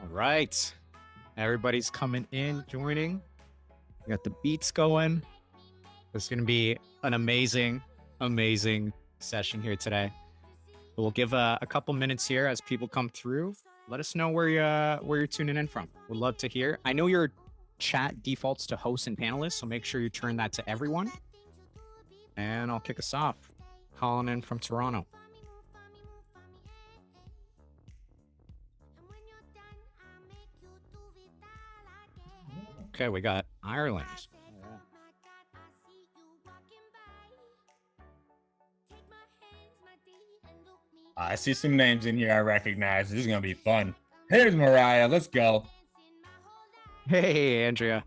All right. Everybody's coming in, joining. We got the beats going. It's going to be an amazing session here today. We'll give a couple minutes here as people come through. Let us know where you're tuning in from. We'd love to hear. I know your chat defaults to hosts and panelists, so make sure you turn that to everyone. And I'll kick us off. Calling in from Toronto. Okay, we got Ireland. I see some names in here I recognize. This is going to be fun. Here's Mariah. Let's go. Hey, Andrea.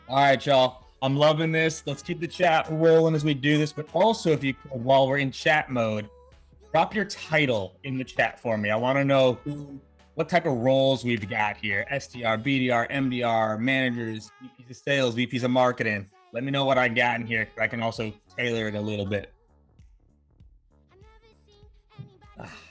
All right, y'all. I'm loving this. Let's keep the chat rolling as we do this. But also, if you, while we're in chat mode, drop your title in the chat for me. I want to know what type of roles we've got here. SDR, BDR, MDR, managers, VPs of sales, VPs of marketing. Let me know what I got in here. I can also tailor it a little bit.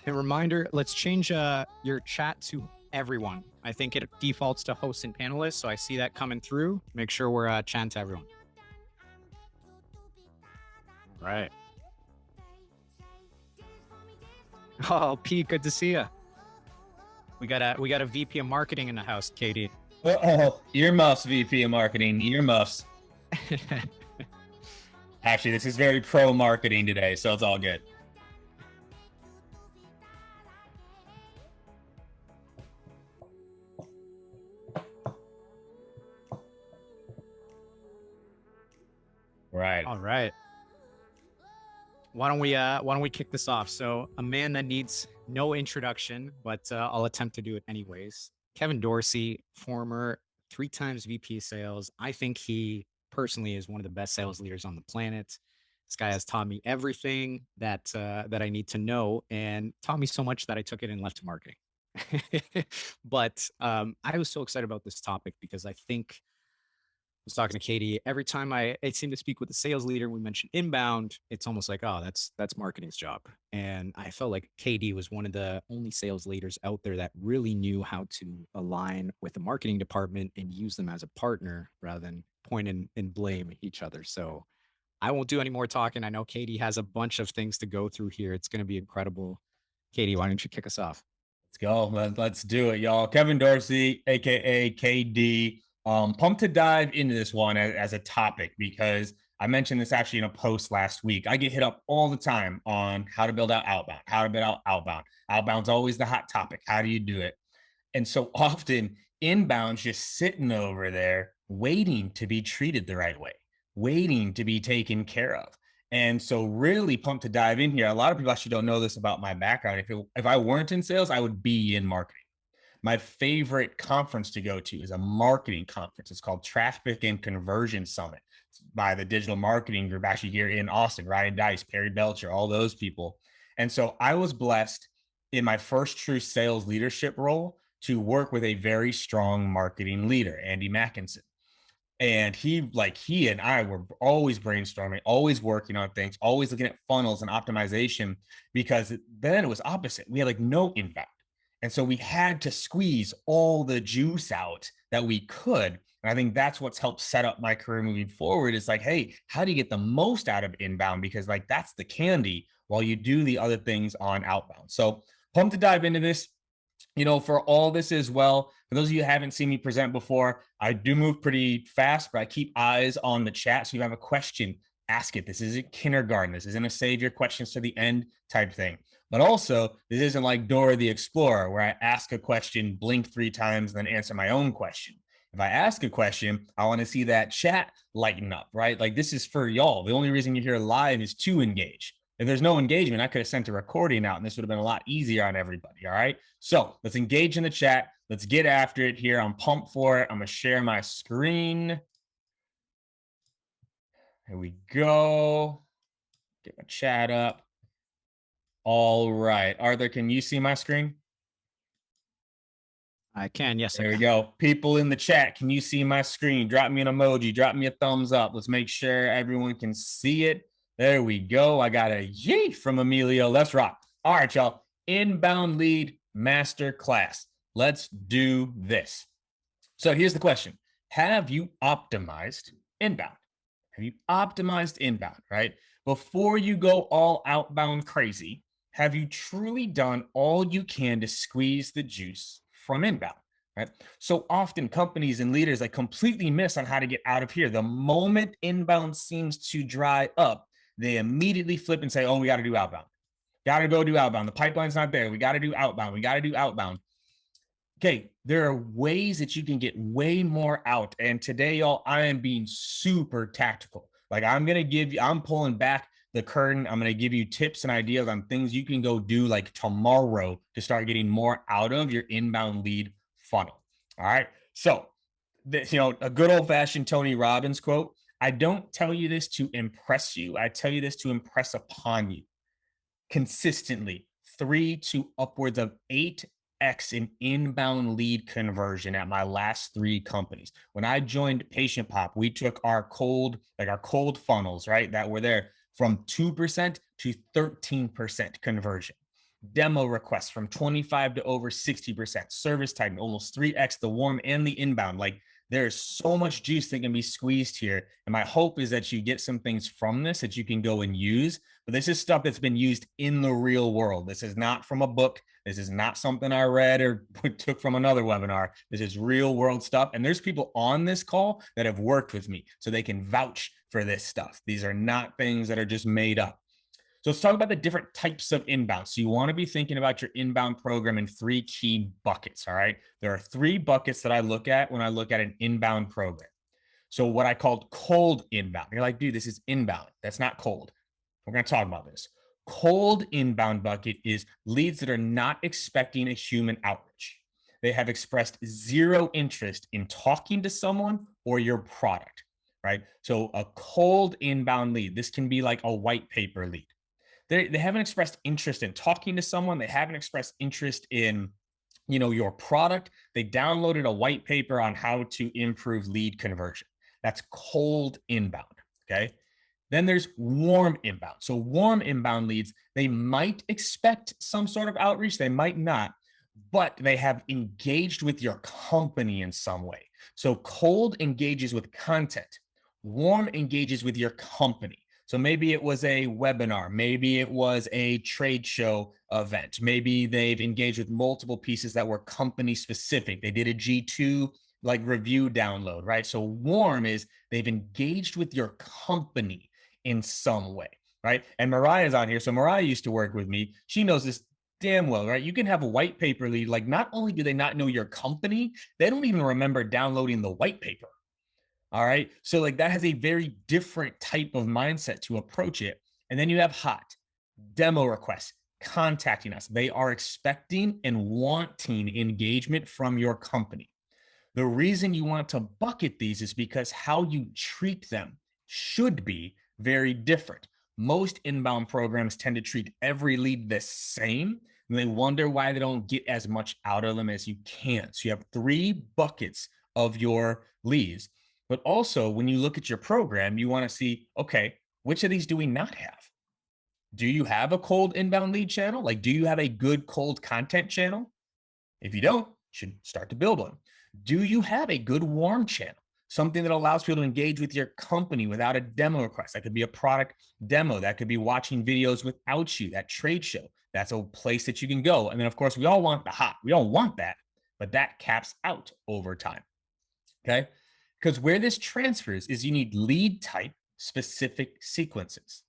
A reminder, let's change your chat to everyone. I think it defaults to hosts and panelists, so I see that coming through. Make sure we're chatting to everyone. All right. Oh, Pete, good to see you. We got a VP of marketing in the house, Katie. Uh-oh, earmuffs, VP of marketing, earmuffs. Actually, this is very pro marketing today, so it's all good. Right. All right. Why don't we kick this off? So, a man that needs no introduction, but I'll attempt to do it anyways. Kevin Dorsey, former 3 times VP of Sales. I think he personally is one of the best sales leaders on the planet. This guy has taught me everything that I need to know, and taught me so much that I took it and left to marketing. But I was so excited about this topic because I think was talking to Katie. Every time I seem to speak with a sales leader, we mentioned inbound, it's almost like, oh, that's marketing's job. And I felt like Katie was one of the only sales leaders out there that really knew how to align with the marketing department and use them as a partner rather than point and blame each other. So I won't do any more talking. I know Katie has a bunch of things to go through here. It's going to be incredible. Katie, why don't you kick us off? Let's go. Let's do it, y'all. Kevin Dorsey, aka KD. Pumped to dive into this one as a topic because I mentioned this actually in a post last week. I get hit up all the time on how to build out outbound, how to build out outbound. Outbound's always the hot topic. How do you do it? And so often inbound's just sitting over there waiting to be treated the right way, waiting to be taken care of. And so really pumped to dive in here. A lot of people actually don't know this about my background. If I weren't in sales, I would be in marketing. My favorite conference to go to is a marketing conference. It's called Traffic and Conversion Summit by the digital marketing group actually here in Austin, Ryan Dice, Perry Belcher, all those people. And so I was blessed in my first true sales leadership role to work with a very strong marketing leader, Andy Mackinson. And he and I were always brainstorming, always working on things, always looking at funnels and optimization, because then it was opposite. We had like no inbound. And so we had to squeeze all the juice out that we could. And I think that's what's helped set up my career moving forward is like, hey, how do you get the most out of inbound? Because like that's the candy while you do the other things on outbound. So pumped to dive into this. You know, for all this as well, for those of you who haven't seen me present before, I do move pretty fast, but I keep eyes on the chat. So if you have a question, ask it. This isn't kindergarten. This isn't a save your questions to the end type thing. But also, this isn't like Dora the Explorer, where I ask a question, blink 3 times, then answer my own question. If I ask a question, I want to see that chat lighten up, right? Like this is for y'all. The only reason you're here live is to engage. If there's no engagement, I could have sent a recording out and this would have been a lot easier on everybody. All right. So let's engage in the chat. Let's get after it here. I'm pumped for it. I'm going to share my screen. Here we go. Get my chat up. All right. Arthur, can you see my screen? I can. Yes, I There we can. go. People in the chat, can you see my screen? Drop me an emoji, drop me a thumbs up. Let's make sure everyone can see it. There we go. I got a yay from Emilio. Let's rock. All right, y'all. Inbound lead master class. Let's do this. So here's the question. Have you optimized inbound? Have you optimized inbound, right? Before you go all outbound crazy, have you truly done all you can to squeeze the juice from inbound, right? So often companies and leaders like completely miss on how to get out of here. The moment inbound seems to dry up, they immediately flip and say, oh, we got to do outbound. Got to go do outbound. The pipeline's not there. We got to do outbound. We got to do outbound. Okay, there are ways that you can get way more out. And today, y'all, I am being super tactical. Like I'm pulling back the curtain. I'm going to give you tips and ideas on things you can go do like tomorrow to start getting more out of your inbound lead funnel. All right. So, a good old fashioned Tony Robbins quote. I don't tell you this to impress you. I tell you this to impress upon you consistently 3 to upwards of 8x in inbound lead conversion at my last 3 companies. When I joined Patient Pop, we took our cold funnels, right, that were there from 2% to 13% conversion. Demo requests from 25 to over 60%. Service type almost 3x the warm and the inbound. Like there's so much juice that can be squeezed here. And my hope is that you get some things from this that you can go and use. But this is stuff that's been used in the real world. This is not from a book. This is not something I read or took from another webinar. This is real world stuff. And there's people on this call that have worked with me, so they can vouch for this stuff. These are not things that are just made up. So let's talk about the different types of inbound. So you want to be thinking about your inbound program in 3 key buckets. All right. There are 3 buckets that I look at when I look at an inbound program. So what I called cold inbound. You're like, dude, this is inbound. That's not cold. We're going to talk about this. Cold inbound bucket is leads that are not expecting a human outreach. They have expressed zero interest in talking to someone or your product, right? So a cold inbound lead, this can be like a white paper lead. They haven't expressed interest in talking to someone. They haven't expressed interest in your product. They downloaded a white paper on how to improve lead conversion. That's cold inbound. Okay. Then there's warm inbound. So warm inbound leads, they might expect some sort of outreach, they might not, but they have engaged with your company in some way. So cold engages with content, warm engages with your company. So maybe it was a webinar, maybe it was a trade show event, maybe they've engaged with multiple pieces that were company specific. They did a G2 like review download, right? So warm is they've engaged with your company in some way, right? And Mariah's on here. So Mariah used to work with me. She knows this damn well, right? You can have a white paper lead. Like not only do they not know your company, they don't even remember downloading the white paper. All right. So like that has a very different type of mindset to approach it. And then you have hot demo requests contacting us. They are expecting and wanting engagement from your company. The reason you want to bucket these is because how you treat them should be very different. Most inbound programs tend to treat every lead the same, and they wonder why they don't get as much out of them as you can. So you have 3 buckets of your leads. But also, when you look at your program, you want to see, okay, which of these do we not have? Do you have a cold inbound lead channel? Like, do you have a good cold content channel? If you don't, you should start to build one. Do you have a good warm channel? Something that allows people to engage with your company without a demo request. That could be a product demo. That could be watching videos without you, that trade show. That's a place that you can go. And then, of course, we all want the hot. We don't want that, but that caps out over time. Okay. Because where this transfers is you need lead type specific sequences.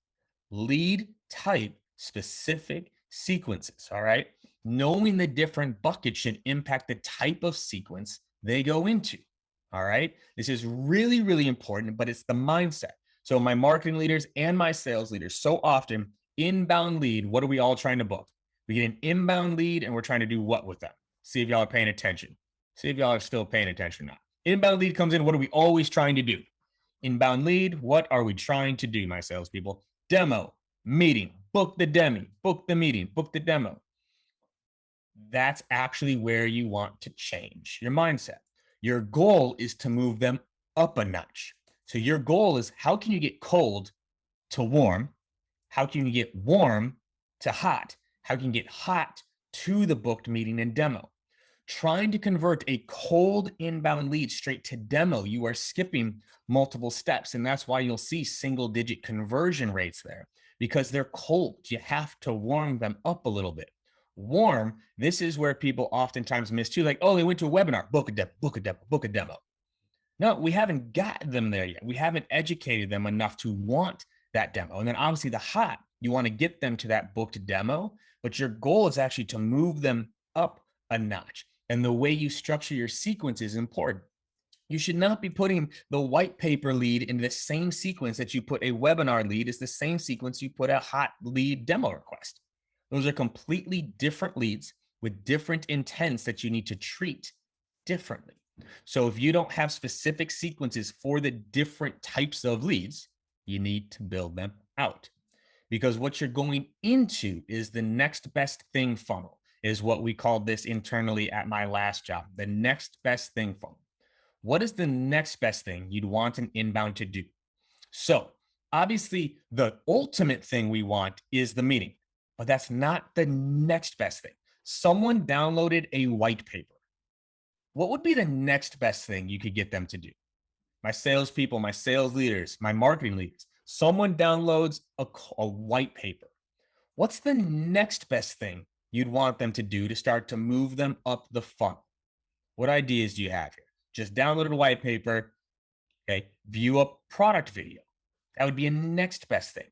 Lead type specific sequences. All right. Knowing the different buckets should impact the type of sequence they go into. All right. This is really, really important, but it's the mindset. So, my marketing leaders and my sales leaders, so often, inbound lead, what are we all trying to book? We get an inbound lead and we're trying to do what with them? See if y'all are paying attention. See if y'all are still paying attention or not. Inbound lead comes in. What are we always trying to do? Inbound lead. What are we trying to do, my salespeople? Demo, meeting, book the demo, book the meeting, book the demo. That's actually where you want to change your mindset. Your goal is to move them up a notch. So your goal is, how can you get cold to warm? How can you get warm to hot? How can you get hot to the booked meeting and demo? Trying to convert a cold inbound lead straight to demo, you are skipping multiple steps. And that's why you'll see single digit conversion rates there, because they're cold. You have to warm them up a little bit. Warm, this is where people oftentimes miss too. Like, oh, they went to a webinar, book a demo, book a demo, book a demo. No, we haven't got them there yet. We haven't educated them enough to want that demo. And then obviously the hot, you want to get them to that booked demo, but your goal is actually to move them up a notch. And the way you structure your sequence is important. You should not be putting the white paper lead in the same sequence that you put a webinar lead, is the same sequence you put a hot lead demo request. Those are completely different leads with different intents that you need to treat differently. So if you don't have specific sequences for the different types of leads, you need to build them out, because what you're going into is the next best thing funnel, is what we called this internally at my last job, the next best thing funnel. What is the next best thing you'd want an inbound to do? So obviously the ultimate thing we want is the meeting, but that's not the next best thing. Someone downloaded a white paper. What would be the next best thing you could get them to do? My salespeople, my sales leaders, my marketing leaders, someone downloads a white paper. What's the next best thing you'd want them to do to start to move them up the funnel? What ideas do you have here? Just downloaded a white paper. Okay. View a product video. That would be a next best thing.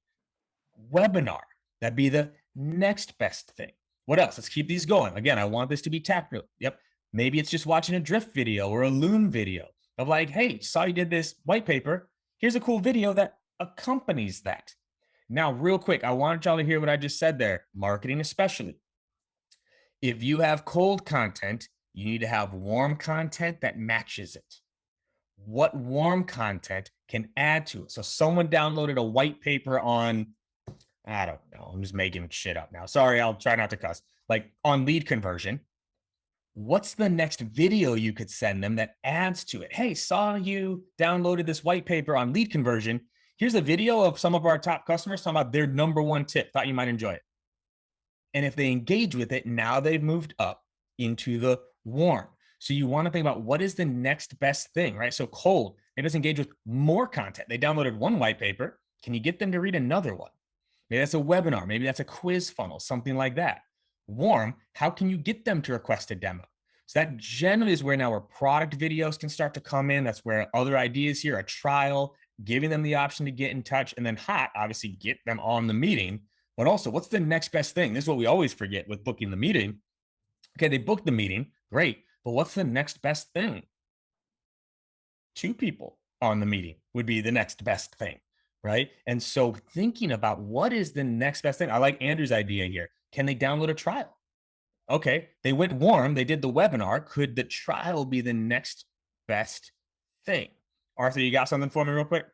Webinar. That'd be the next best thing. What else? Let's keep these going. Again, I want this to be tactical. Yep. Maybe it's just watching a drift video or a loon video of like, hey, saw you did this white paper. Here's a cool video that accompanies that. Now, real quick, I want y'all to hear what I just said there, marketing especially. If you have cold content, you need to have warm content that matches it. What warm content can add to it? So someone downloaded a white paper on, I don't know, I'm just making shit up now. Sorry, I'll try not to cuss. Like on lead conversion. What's the next video you could send them that adds to it? Hey, saw you downloaded this white paper on lead conversion. Here's a video of some of our top customers talking about their number one tip. Thought you might enjoy it. And if they engage with it, now they've moved up into the warm. So you want to think about what is the next best thing, right? So cold, maybe let's engage with more content. They downloaded one white paper. Can you get them to read another one? Maybe that's a webinar. Maybe that's a quiz funnel, something like that. Warm, how can you get them to request a demo? So that generally is where now our product videos can start to come in. That's where other ideas here, a trial, giving them the option to get in touch. And then hot, obviously get them on the meeting. But also, what's the next best thing? This is what we always forget with booking the meeting. Okay, they booked the meeting, great. But what's the next best thing? 2 people on the meeting would be the next best thing, right? And so thinking about what is the next best thing. I like Andrew's idea here. Can they download a trial? Okay, they went warm, they did the webinar. Could the trial be the next best thing? Arthur, you got something for me real quick?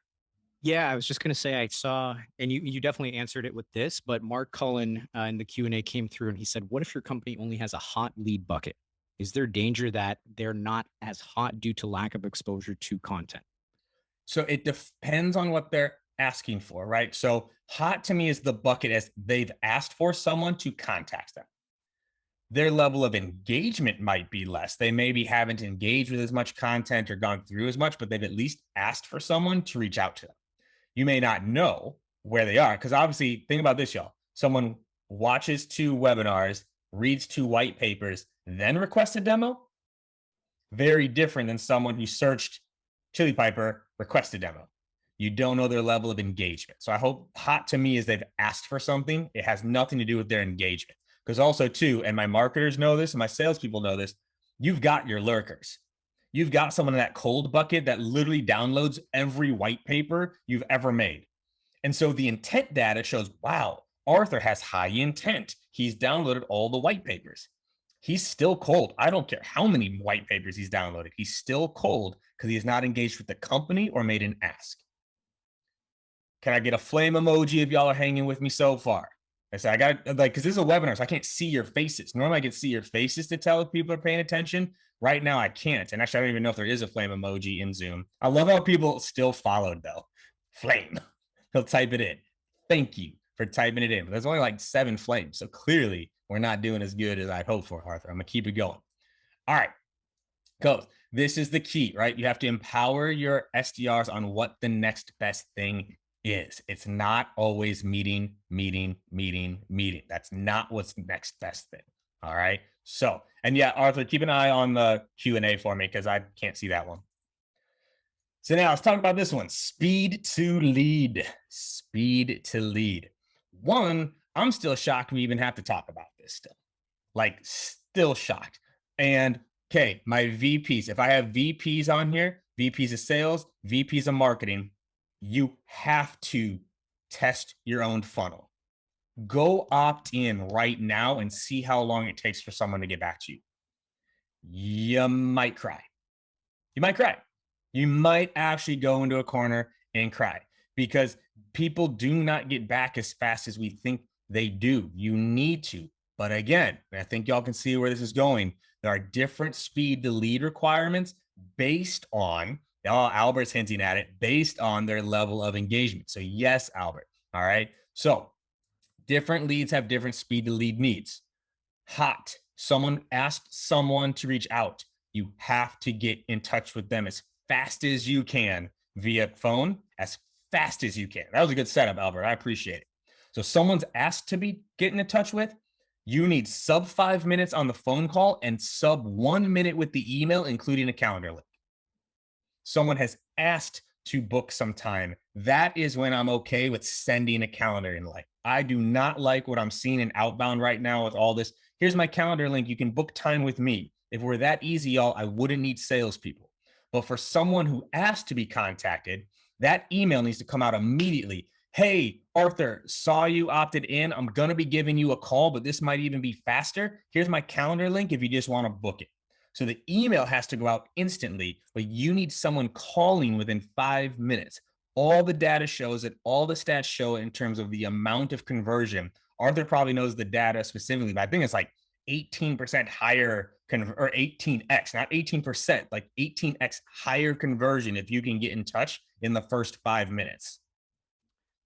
Yeah, I was just going to say I saw, and you definitely answered it with this, but Mark Cullen in the Q&A came through and he said, what if your company only has a hot lead bucket? Is there danger that they're not as hot due to lack of exposure to content? So it depends on what they're asking for, right? So hot to me is the bucket as they've asked for someone to contact them. Their level of engagement might be less. They maybe haven't engaged with as much content or gone through as much, but they've at least asked for someone to reach out to them. You may not know where they are, because obviously, think about this, y'all. Someone watches 2 webinars, reads 2 white papers, then requests a demo. Very different than someone who searched Chili Piper, requested demo. You don't know their level of engagement. So I hope hot to me is they've asked for something. It has nothing to do with their engagement. Because also too, and my marketers know this and my salespeople know this, you've got your lurkers. You've got someone in that cold bucket that literally downloads every white paper you've ever made. And so the intent data shows, wow, Arthur has high intent. He's downloaded all the white papers. He's still cold. I don't care how many white papers he's downloaded. He's still cold because he has not engaged with the company or made an ask. Can I get a flame emoji if y'all are hanging with me so far? I said, I got like, because this is a webinar, so I can't see your faces. Normally I can see your faces to tell if people are paying attention. Right now I can't. And actually, I don't even know if there is a flame emoji in Zoom. I love how people still followed though. Flame. He'll type it in. Thank you for typing it in. But there's only like 7 flames. So clearly we're not doing as good as I'd hoped for, Arthur. I'm gonna keep it going. All right. Go. This is the key, right? You have to empower your SDRs on what the next best thing is. It's not always meeting. That's not what's the next best thing. All right. So, and yeah, Arthur, keep an eye on the Q&A for me because I can't see that one. So now let's talk about this one. Speed to lead. Speed to lead. One, I'm still shocked we even have to talk about this still. Like, still shocked. And okay, my VPs, if I have VPs on here, VPs of sales, VPs of marketing, you have to test your own funnel. Go opt in right now and see how long it takes for someone to get back to you. You might cry. You might cry. You might actually go into a corner and cry because people do not get back as fast as we think they do. You need to. But again, I think y'all can see where this is going. There are different speed to lead requirements based on, Albert's hinting at it, based on their level of engagement. So yes, Albert. All right. So different leads have different speed to lead needs. Hot. Someone asked someone to reach out. You have to get in touch with them as fast as you can via phone, as fast as you can. That was a good setup, Albert. I appreciate it. So someone's asked to be getting in touch with, you need sub 5 minutes on the phone call and sub 1 minute with the email, including a calendar link. Someone has asked to book some time. That is when I'm okay with sending a calendar invite. I do not like what I'm seeing in outbound right now with all this. Here's my calendar link. You can book time with me. If we're that easy, y'all, I wouldn't need salespeople. But for someone who asked to be contacted, that email needs to come out immediately. Hey, Arthur, saw you opted in. I'm going to be giving you a call, but this might even be faster. Here's my calendar link if you just want to book it. So the email has to go out instantly, but you need someone calling within 5 minutes. All the data shows it, all the stats show it in terms of the amount of conversion. Arthur probably knows the data specifically, but I think it's like 18% higher or 18x, not 18%, like 18x higher conversion if you can get in touch in the first 5 minutes.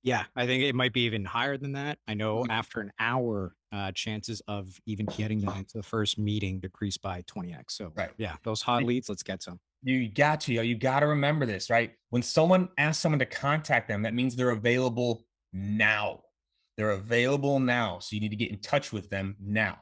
Yeah, I think it might be even higher than that. I know after an hour, chances of even getting them into the first meeting decrease by 20x. So right. Yeah, those hot leads, let's get some. You got to remember this, right? When someone asks someone to contact them, that means they're available now. They're available now. So you need to get in touch with them now.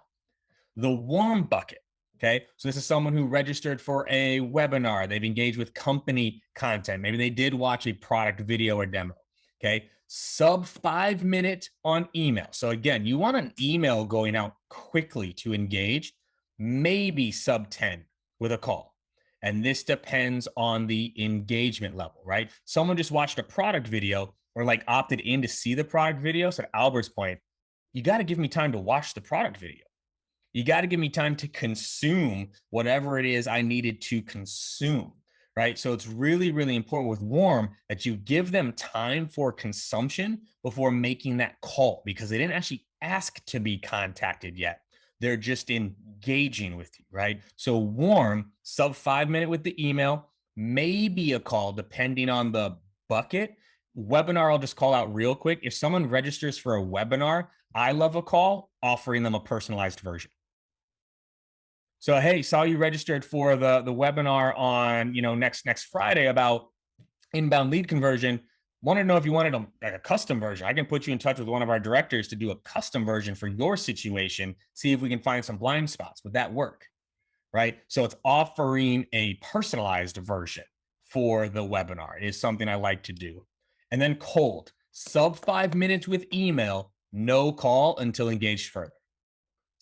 The warm bucket. Okay. So this is someone who registered for a webinar. They've engaged with company content. Maybe they did watch a product video or demo. Okay. Sub 5 minute on email. So again, you want an email going out quickly to engage, maybe sub 10 with a call. And this depends on the engagement level, right? Someone just watched a product video or like opted in to see the product video. So to Albert's point, you got to give me time to watch the product video. You got to give me time to consume whatever it is I needed to consume, right? So it's really, really important with warm that you give them time for consumption before making that call because they didn't actually ask to be contacted yet. They're just engaging with you, right? So warm, sub 5 minute with the email, maybe a call depending on the bucket. Webinar, I'll just call out real quick. If someone registers for a webinar, I love a call offering them a personalized version. So, hey, saw you registered for the webinar on, next Friday about inbound lead conversion. Wanted to know if you wanted a custom version. I can put you in touch with one of our directors to do a custom version for your situation. See if we can find some blind spots. Would that work? Right. So it's offering a personalized version for the webinar is something I like to do. And then cold, sub 5 minutes with email, no call until engaged further.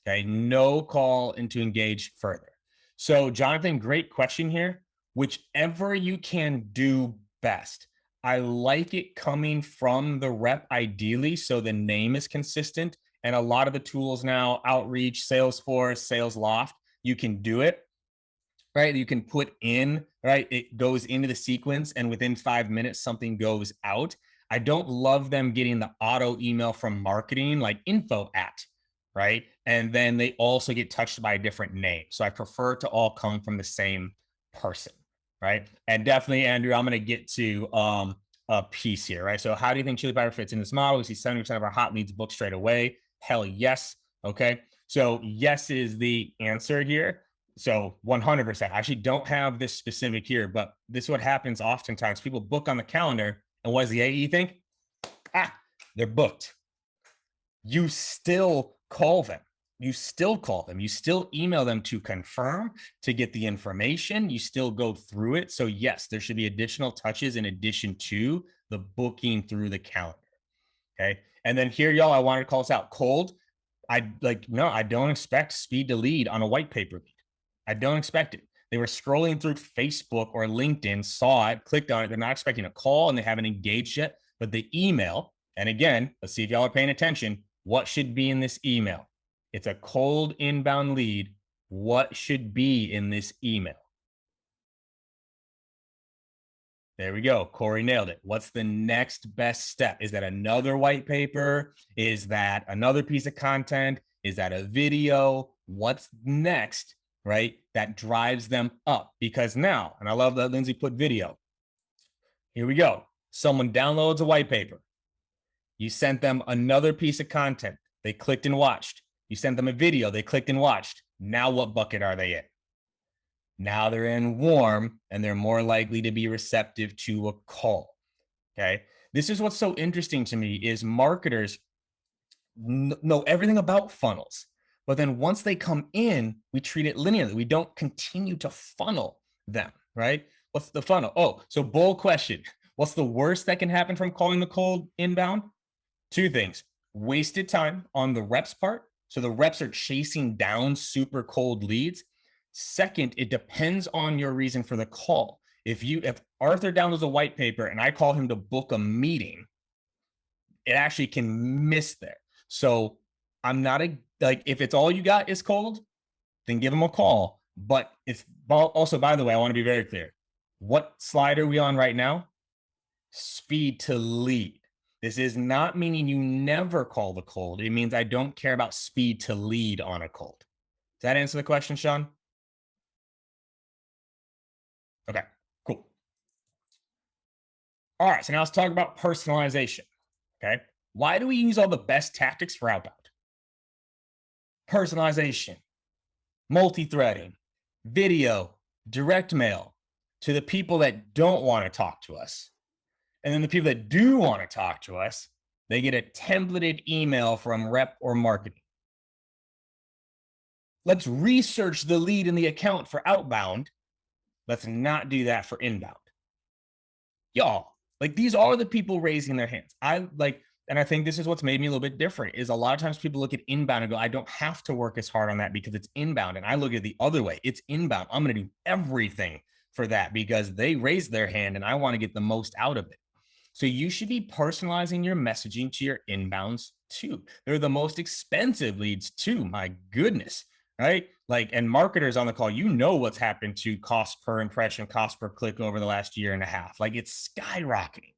Okay, no call into engage further. So, Jonathan, great question here. Whichever you can do best. I like it coming from the rep ideally, so the name is consistent. And a lot of the tools now, Outreach, Salesforce, Sales Loft, you can do it, right? You can put in, right? It goes into the sequence, and within 5 minutes, something goes out. I don't love them getting the auto email from marketing, like info at, right? And then they also get touched by a different name. So I prefer to all come from the same person, right? And definitely, Andrew, I'm going to get to a piece here, right? So how do you think Chili Powder fits in this model? We see 70% of our hot leads booked straight away. Hell yes. Okay. So yes is the answer here. So 100%. I actually don't have this specific here, but this is what happens oftentimes. People book on the calendar, and what does the AE think? Ah, they're booked. You still call them. You still call them. You still email them to confirm, to get the information. You still go through it. So yes, there should be additional touches in addition to the booking through the calendar. Okay. And then here, y'all, I wanted to call this out. Cold. No, I don't expect speed to lead on a white paper lead. I don't expect it. They were scrolling through Facebook or LinkedIn, saw it, clicked on it. They're not expecting a call and they haven't engaged yet. But the email, and again, let's see if y'all are paying attention. What should be in this email? It's a cold inbound lead. What should be in this email? There we go. Corey nailed it. What's the next best step? Is that another white paper? Is that another piece of content? Is that a video? What's next, right? That drives them up. Because now, and I love that Lindsay put video. Here we go. Someone downloads a white paper. You sent them another piece of content. They clicked and watched. You sent them a video. They clicked and watched. Now what bucket are they in? Now they're in warm and they're more likely to be receptive to a call. Okay. This is what's so interesting to me is marketers know everything about funnels, but then once they come in, we treat it linearly. We don't continue to funnel them, right? What's the funnel? Oh, so bold question. What's the worst that can happen from calling the cold inbound? Two things: wasted time on the reps part. So the reps are chasing down super cold leads. Second, it depends on your reason for the call. If Arthur downloads a white paper and I call him to book a meeting, it actually can miss there. So I'm not if it's all you got is cold, then give him a call. But it's also, by the way, I want to be very clear. What slide are we on right now? Speed to lead. This is not meaning you never call the cold. It means I don't care about speed to lead on a cold. Does that answer the question, Sean? Okay, cool. All right, so now let's talk about personalization. Okay, why do we use all the best tactics for outbound? Personalization, multi-threading, video, direct mail to the people that don't want to talk to us. And then the people that do want to talk to us, they get a templated email from rep or marketing. Let's research the lead in the account for outbound. Let's not do that for inbound. Y'all, these are the people raising their hands. And I think this is what's made me a little bit different is a lot of times people look at inbound and go, I don't have to work as hard on that because it's inbound. And I look at it the other way. It's inbound. I'm going to do everything for that because they raised their hand and I want to get the most out of it. So you should be personalizing your messaging to your inbounds too. They're the most expensive leads too. My goodness, right? And marketers on the call, you know what's happened to cost per impression, cost per click over the last year and a half. It's skyrocketing.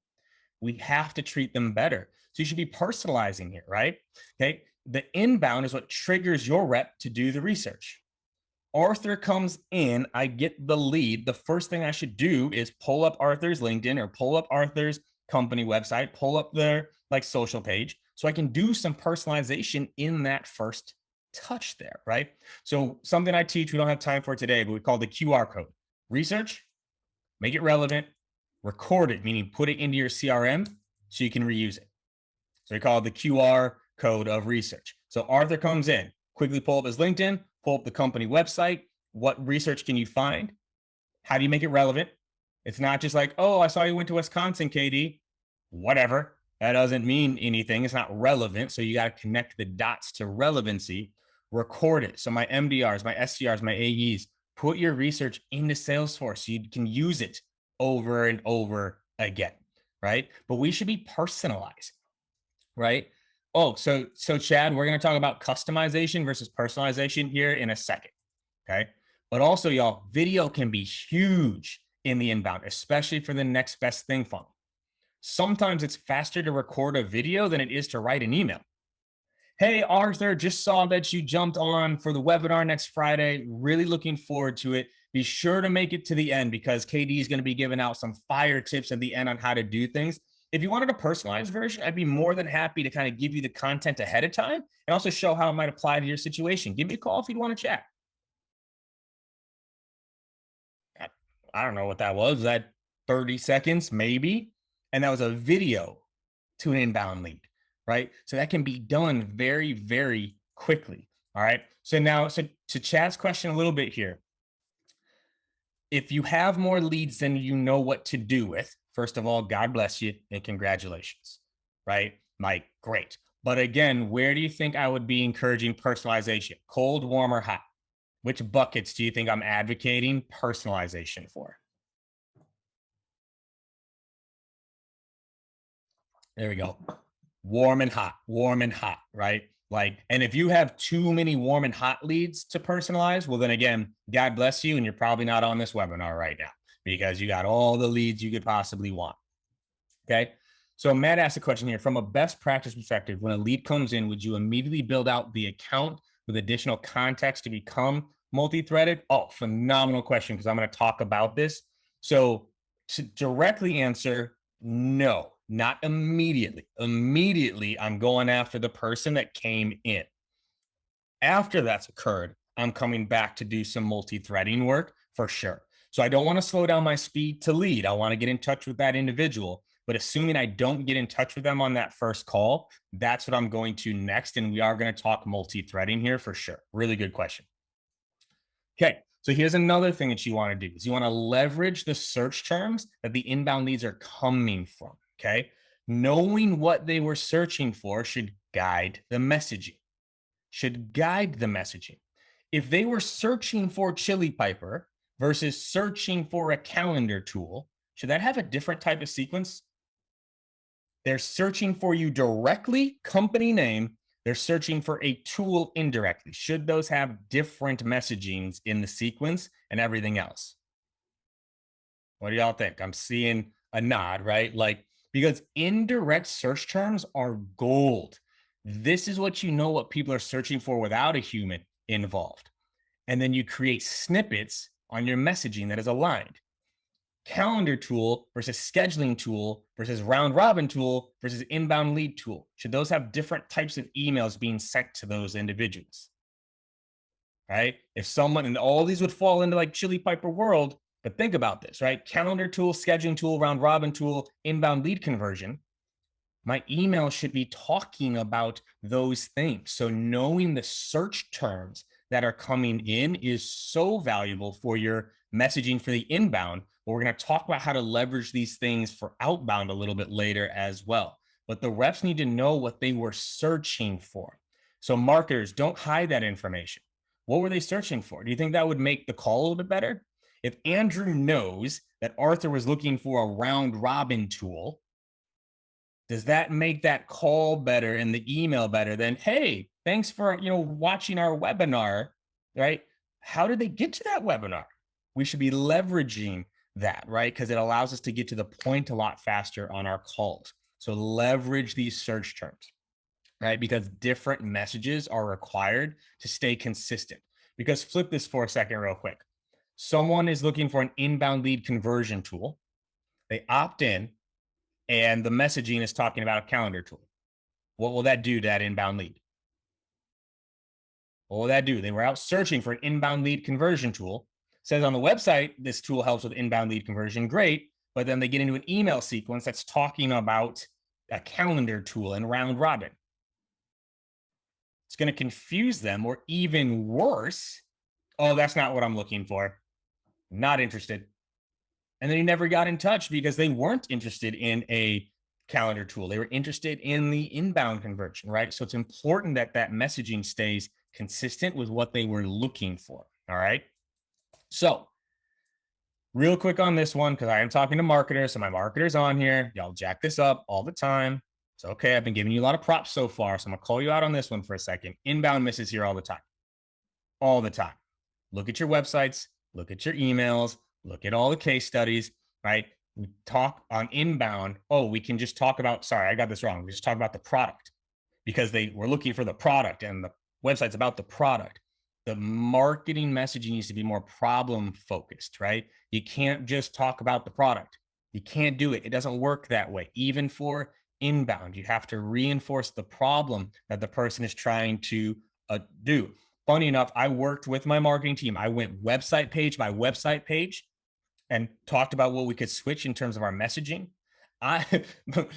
We have to treat them better. So you should be personalizing here, right? Okay. The inbound is what triggers your rep to do the research. Arthur comes in, I get the lead. The first thing I should do is pull up Arthur's LinkedIn or pull up Arthur's company website, pull up their social page so I can do some personalization in that first touch there, right? So something I teach, we don't have time for today, but we call the QR code. Research, make it relevant, record it, meaning put it into your CRM so you can reuse it. So we call it the QR code of research. So Arthur comes in, quickly pull up his LinkedIn, pull up the company website. What research can you find? How do you make it relevant? It's not just oh, I saw you went to Wisconsin, KD. Whatever. That doesn't mean anything. It's not relevant. So you got to connect the dots to relevancy. Record it. So my MDRs, my SDRs, my AEs, put your research into Salesforce so you can use it over and over again, right? But we should be personalized, right? Oh, so Chad, we're going to talk about customization versus personalization here in a second, okay? But also, y'all, video can be huge in the inbound, especially for the next best thing funnel. Sometimes it's faster to record a video than it is to write an email. Hey, Arthur, just saw that you jumped on for the webinar next Friday. Really looking forward to it. Be sure to make it to the end because KD is going to be giving out some fire tips at the end on how to do things. If you wanted a personalized version, I'd be more than happy to kind of give you the content ahead of time and also show how it might apply to your situation. Give me a call if you'd want to chat. I don't know what that was. Was that 30 seconds, maybe? And that was a video to an inbound lead, right? So that can be done very, very quickly. All right. So now, so to Chad's question a little bit here, if you have more leads than you know what to do with, first of all, God bless you and congratulations, right? Like, great. But again, where do you think I would be encouraging personalization? Cold, warm, or hot? Which buckets do you think I'm advocating personalization for? There we go. Warm and hot, right? Like, and if you have too many warm and hot leads to personalize, well, then again, God bless you. And you're probably not on this webinar right now because you got all the leads you could possibly want. Okay. So Matt asked a question here from a best practice perspective. When a lead comes in, would you immediately build out the account with additional context to become multi-threaded? Oh, phenomenal question. Because I'm going to talk about this. So to directly answer, no, not immediately. Immediately, I'm going after the person that came in. After that's occurred, I'm coming back to do some multi-threading work for sure. So I don't want to slow down my speed to lead. I want to get in touch with that individual. But assuming I don't get in touch with them on that first call, that's what I'm going to next. And we are going to talk multi-threading here for sure. Really good question. Okay, so here's another thing that you want to do is you want to leverage the search terms that the inbound leads are coming from, okay? Knowing what they were searching for should guide the messaging. If they were searching for Chili Piper versus searching for a calendar tool, should that have a different type of sequence? They're searching for you directly, company name. They're searching for a tool indirectly. Should those have different messagings in the sequence and everything else? What do y'all think? I'm seeing a nod, right? Like, because indirect search terms are gold. This is what you know what people are searching for without a human involved. And then you create snippets on your messaging that is aligned. Calendar tool versus scheduling tool versus round robin tool versus inbound lead tool. Should those have different types of emails being sent to those individuals? Right? If someone, and all these would fall into like Chili Piper world, but think about this, right? Calendar tool, scheduling tool, round robin tool, inbound lead conversion. My email should be talking about those things. So knowing the search terms that are coming in is so valuable for your messaging for the inbound. But we're going to talk about how to leverage these things for outbound a little bit later as well. But the reps need to know what they were searching for. So marketers, don't hide that information. What were they searching for? Do you think that would make the call a little bit better? If Andrew knows that Arthur was looking for a round robin tool, does that make that call better and the email better than, hey, thanks for, watching our webinar, right? How did they get to that webinar? We should be leveraging that, right? Because it allows us to get to the point a lot faster on our calls. So leverage these search terms, right? Because different messages are required to stay consistent. Because flip this for a second real quick. Someone is looking for an inbound lead conversion tool. They opt in, and the messaging is talking about a calendar tool. What will that do to that inbound lead? What will that do? They were out searching for an inbound lead conversion tool. It says on the website, this tool helps with inbound lead conversion. Great. But then they get into an email sequence that's talking about a calendar tool and round robin. It's going to confuse them, or even worse, oh, that's not what I'm looking for. Not interested. And then he never got in touch because they weren't interested in a calendar tool. They were interested in the inbound conversion, right? So it's important that that messaging stays consistent with what they were looking for. All right. So real quick on this one, because I am talking to marketers. So my marketers on here, y'all jack this up all the time. It's okay. I've been giving you a lot of props so far. So I'm going to call you out on this one for a second. Inbound misses here all the time. All the time. Look at your websites, look at your emails, look at all the case studies, right? We talk on inbound. Oh, we can just talk about, sorry, I got this wrong. We just talk about the product because they were looking for the product and the website's about the product. The marketing messaging needs to be more problem focused, right? You can't just talk about the product. You can't do it. It doesn't work that way. Even for inbound, you have to reinforce the problem that the person is trying to do. Funny enough, I worked with my marketing team. I went website page by website page and talked about what we could switch in terms of our messaging. I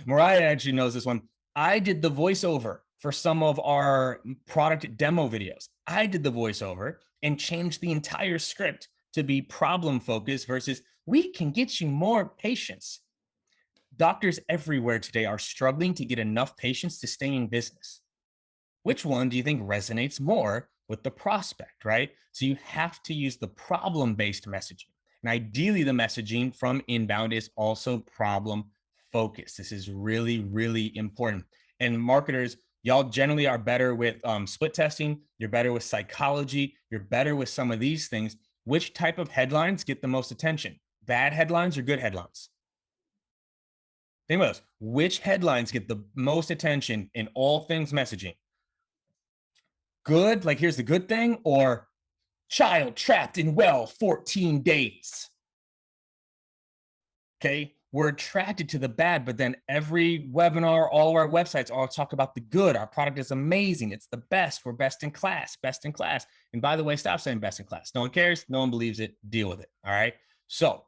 Mariah actually knows this one. I did the voiceover for some of our product demo videos. I did the voiceover and changed the entire script to be problem focused versus we can get you more patients. Doctors everywhere today are struggling to get enough patients to stay in business. Which one do you think resonates more with the prospect, right? So you have to use the problem-based messaging. And ideally, the messaging from inbound is also problem focused. This is really, really important. And marketers, y'all generally are better with split testing. You're better with psychology. You're better with some of these things. Which type of headlines get the most attention? Bad headlines or good headlines? Think about this. Which headlines get the most attention in all things messaging? Good, like here's the good thing, or child trapped in well 14 days. Okay, we're attracted to the bad, but then every webinar, all of our websites all talk about the good. Our product is amazing. It's the best. We're best in class, best in class. And by the way, stop saying best in class. No one cares. No one believes it. Deal with it. All right. So,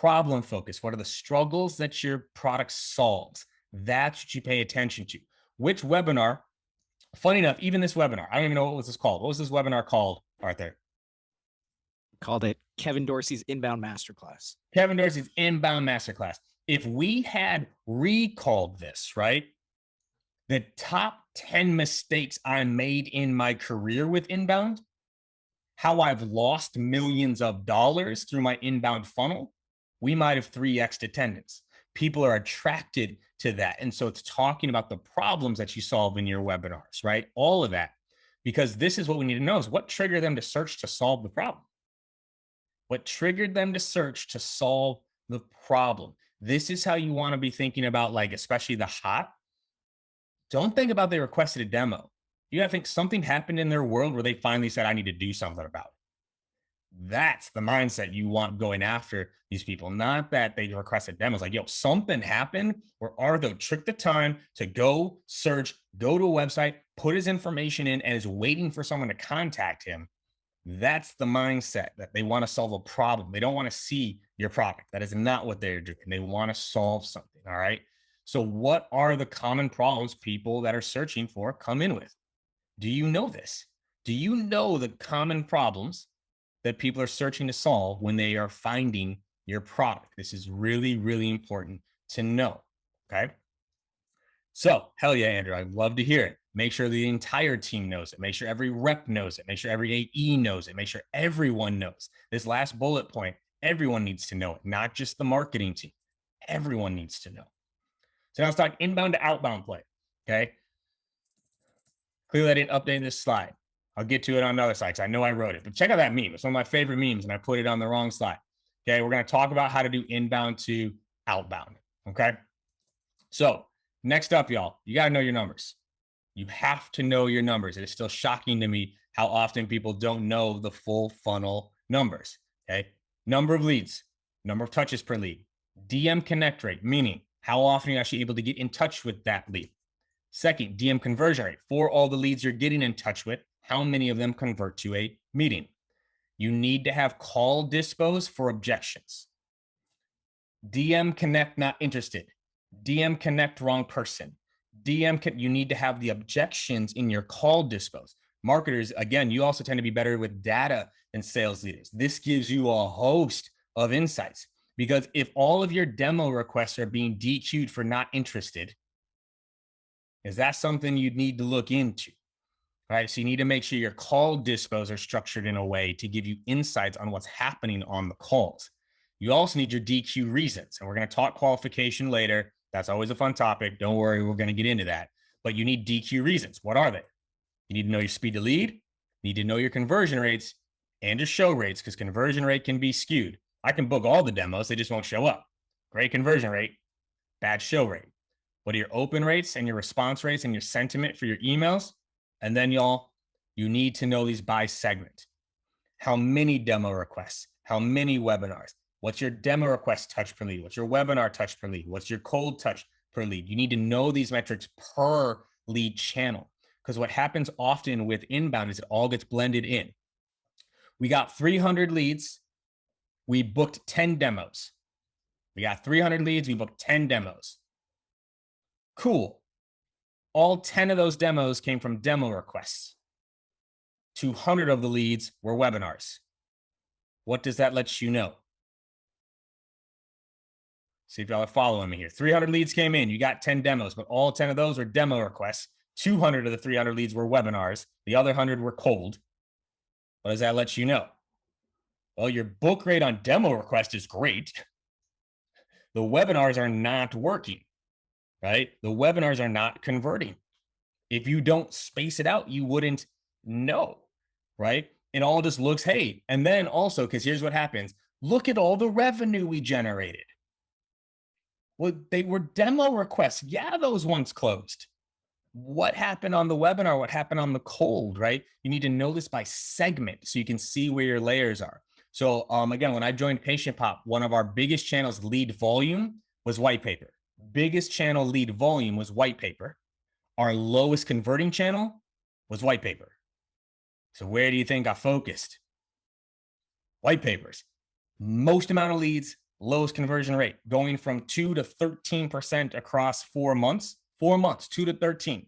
problem focus. What are the struggles that your product solves? That's what you pay attention to. Which webinar? Funny enough, even this webinar, I don't even know what was this called. What was this webinar called, Arthur? Called it Kevin Dorsey's Inbound Masterclass. Kevin Dorsey's Inbound Masterclass. If we had recalled this, right? The top 10 mistakes I made in my career with inbound, how I've lost millions of dollars through my inbound funnel, we might have 3x attendance. People are attracted to that. And so it's talking about the problems that you solve in your webinars, right? All of that. Because this is what we need to know is what triggered them to search to solve the problem. What triggered them to search to solve the problem. This is how you want to be thinking about, like, especially the hot. Don't think about they requested a demo. You got to think something happened in their world where they finally said, I need to do something about it. That's the mindset you want going after these people, not that they requested demos. Like, yo, something happened where Arthur took the time to go search, go to a website, put his information in, and is waiting for someone to contact him. That's the mindset that they want to solve a problem. They don't want to see your product. That is not what they're doing. They want to solve something. All right. So, what are the common problems people that are searching for come in with? Do you know this? Do you know the common problems that people are searching to solve when they are finding your product? This is really, really important to know. Okay. So, hell yeah, Andrew, I'd love to hear it. Make sure the entire team knows it. Make sure every rep knows it. Make sure every AE knows it. Make sure everyone knows. This last bullet point, everyone needs to know it, not just the marketing team. Everyone needs to know. So now let's talk inbound to outbound play. Okay. Clearly, I didn't update this slide. I'll get to it on another slide because I know I wrote it. But check out that meme. It's one of my favorite memes, and I put it on the wrong slide. Okay. We're going to talk about how to do inbound to outbound. Okay. So, next up, y'all, you got to know your numbers. You have to know your numbers. It is still shocking to me how often people don't know the full funnel numbers. Okay. Number of leads, number of touches per lead, DM connect rate, meaning how often you're actually able to get in touch with that lead. Second, DM conversion rate. For all the leads you're getting in touch with, how many of them convert to a meeting? You need to have call dispos for objections. DM connect not interested. DM connect wrong person. You need to have the objections in your call dispos. Marketers, again, you also tend to be better with data than sales leaders. This gives you a host of insights because if all of your demo requests are being DQ'd for not interested, is that something you'd need to look into? Right? So you need to make sure your call dispos are structured in a way to give you insights on what's happening on the calls. You also need your DQ reasons, and we're going to talk qualification later. That's always a fun topic. Don't worry, we're going to get into that. But you need DQ reasons. What are they? You need to know your speed to lead. You need to know your conversion rates and your show rates because conversion rate can be skewed. I can book all the demos. They just won't show up. Great conversion rate, bad show rate. What are your open rates and your response rates and your sentiment for your emails? And then y'all, you need to know these by segment. How many demo requests? How many webinars? What's your demo request touch per lead? What's your webinar touch per lead? What's your cold touch per lead? You need to know these metrics per lead channel, because what happens often with inbound is it all gets blended in. We got 300 leads. We booked 10 demos. We got 300 leads. We booked 10 demos. Cool. All 10 of those demos came from demo requests. 200 of the leads were webinars. What does that let you know? See if y'all are following me here. 300 leads came in. You got 10 demos, but all 10 of those were demo requests. 200 of the 300 leads were webinars. The other 100 were cold. What does that let you know? Well, your book rate on demo request is great. The webinars are not working, right? The webinars are not converting. If you don't space it out, you wouldn't know, right? It all just looks, hey. And then also, because here's what happens. Look at all the revenue we generated. Well, they were demo requests. Yeah, those ones closed. What happened on the webinar? What happened on the cold, right? You need to know this by segment so you can see where your layers are. So again, when I joined Patient Pop, one of our biggest channels lead volume was white paper. Biggest channel lead volume was white paper. Our lowest converting channel was white paper. So where do you think I focused? White papers. Most amount of leads, lowest conversion rate, going from 2 to 13% across 4 months. 4 months, 2 to 13. You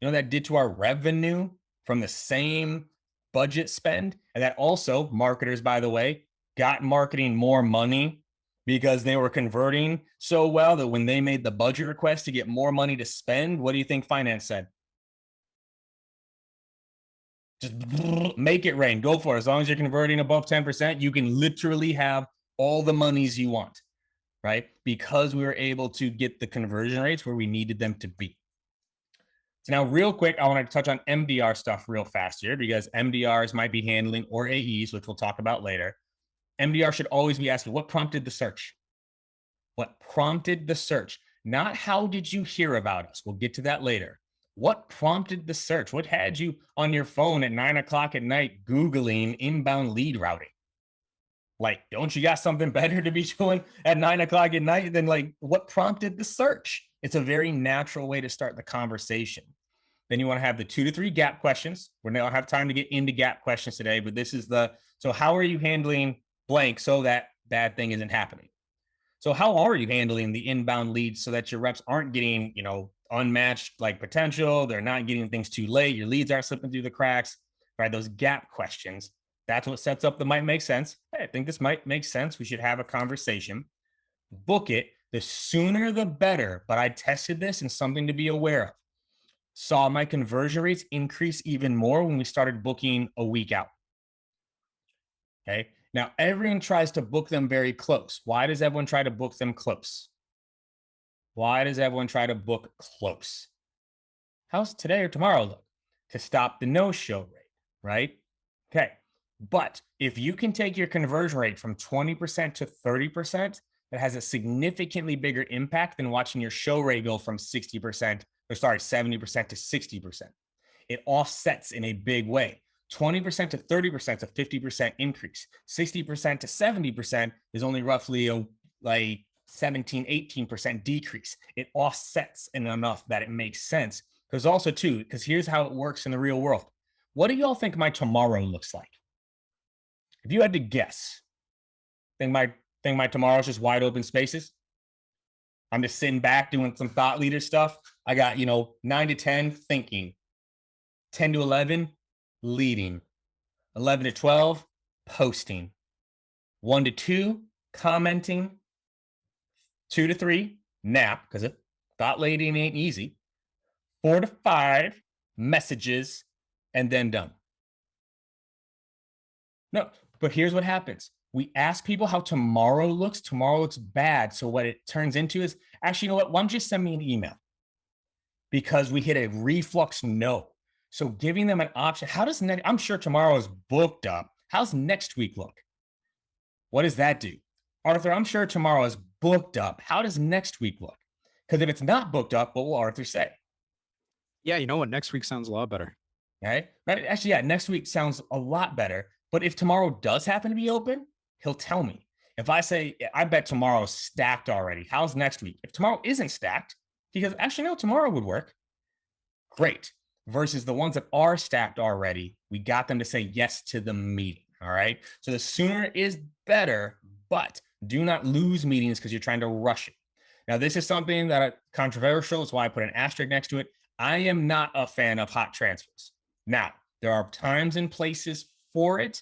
know what that did to our revenue from the same budget spend? And that also, marketers, by the way, got marketing more money because they were converting so well that when they made the budget request to get more money to spend, what do you think finance said? Just make it rain. Go for it. As long as you're converting above 10%, you can literally have all the monies you want, right? Because we were able to get the conversion rates where we needed them to be. So now real quick, I want to touch on MDR stuff real fast here, because MDRs might be handling, or AEs, which we'll talk about later. MDR should always be asking, what prompted the search? What prompted the search? Not how did you hear about us? We'll get to that later. What prompted the search? What had you on your phone at 9 o'clock at night Googling inbound lead routing? Like, don't you got something better to be doing at 9 o'clock at night than like what prompted the search? It's a very natural way to start the conversation. Then you want to have the 2 to 3 gap questions. We don't have time to get into gap questions today, but this is so how are you handling blank so that bad thing isn't happening? So how are you handling the inbound leads so that your reps aren't getting, unmatched like potential? They're not getting things too late. Your leads aren't slipping through the cracks, right? Those gap questions. That's what sets up the might make sense. Hey, I think this might make sense. We should have a conversation. Book it. The sooner the better. But I tested this and something to be aware of. Saw my conversion rates increase even more when we started booking a week out. Okay. Now, everyone tries to book them very close. Why does everyone try to book them close? Why does everyone try to book close? How's today or tomorrow look? To stop the no-show rate, right? Okay. But if you can take your conversion rate from 20% to 30%, that has a significantly bigger impact than watching your show rate go from 70% to 60%. It offsets in a big way. 20% to 30% is a 50% increase. 60% to 70% is only roughly a 17, 18% decrease. It offsets in enough that it makes sense. Because also too, because here's how it works in the real world. What do y'all think my tomorrow looks like? If you had to guess, think my tomorrow's just wide open spaces. I'm just sitting back doing some thought leader stuff. I got, 9 to 10 thinking, 10 to 11 leading, 11 to 12 posting, 1 to 2 commenting, 2 to 3 nap, because if thought leading ain't easy, 4 to 5 messages, and then done. No, but here's what happens. We ask people how tomorrow looks. Tomorrow looks bad. So what it turns into is, actually, you know what? Why don't you send me an email? Because we hit a reflux no. So giving them an option. How does I'm sure tomorrow is booked up. How's next week look? What does that do? Arthur, I'm sure tomorrow is booked up. How does next week look? Because if it's not booked up, what will Arthur say? Yeah, you know what? Next week sounds a lot better. Right? Actually, yeah, next week sounds a lot better. But if tomorrow does happen to be open, he'll tell me. If I say, I bet tomorrow's stacked already, how's next week? If tomorrow isn't stacked, he goes, actually, no, tomorrow would work. Great. Versus the ones that are stacked already, we got them to say yes to the meeting. All right. So the sooner is better, but do not lose meetings because you're trying to rush it. Now, this is something that controversial. That's why I put an asterisk next to it. I am not a fan of hot transfers. Now, there are times and places for it,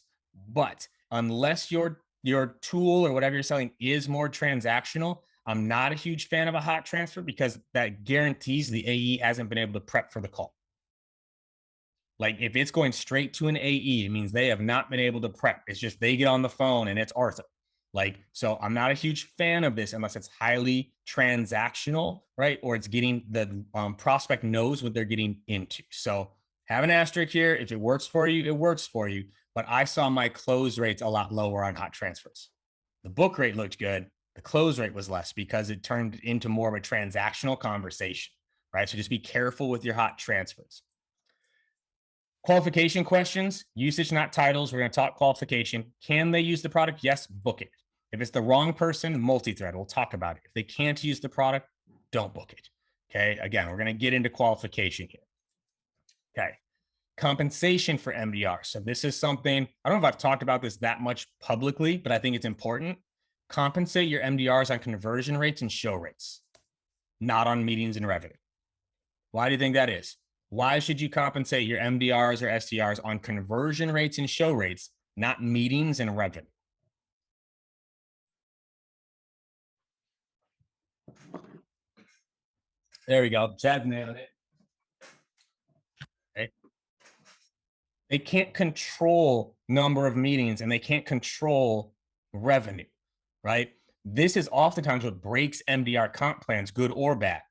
but unless your tool or whatever you're selling is more transactional, I'm not a huge fan of a hot transfer because that guarantees the AE hasn't been able to prep for the call. Like if it's going straight to an AE, it means they have not been able to prep. It's just they get on the phone and it's Arthur. Like, so I'm not a huge fan of this unless it's highly transactional, right? Or it's getting the prospect knows what they're getting into. So have an asterisk here. If it works for you, it works for you. But I saw my close rates a lot lower on hot transfers. The book rate looked good. The close rate was less because it turned into more of a transactional conversation, right? So just be careful with your hot transfers. Qualification questions, usage, not titles. We're going to talk qualification. Can they use the product? Yes, book it. If it's the wrong person, multi-thread. We'll talk about it. If they can't use the product, don't book it. Okay. Again, we're going to get into qualification here. Okay. Compensation for MDR. So this is something, I don't know if I've talked about this that much publicly, but I think it's important. Compensate your MDRs on conversion rates and show rates, not on meetings and revenue. Why do you think that is? Why should you compensate your MDRs or SDRs on conversion rates and show rates, not meetings and revenue? There we go. Chad nailed it. Okay. They can't control number of meetings and they can't control revenue, right? This is oftentimes what breaks MDR comp plans, good or bad.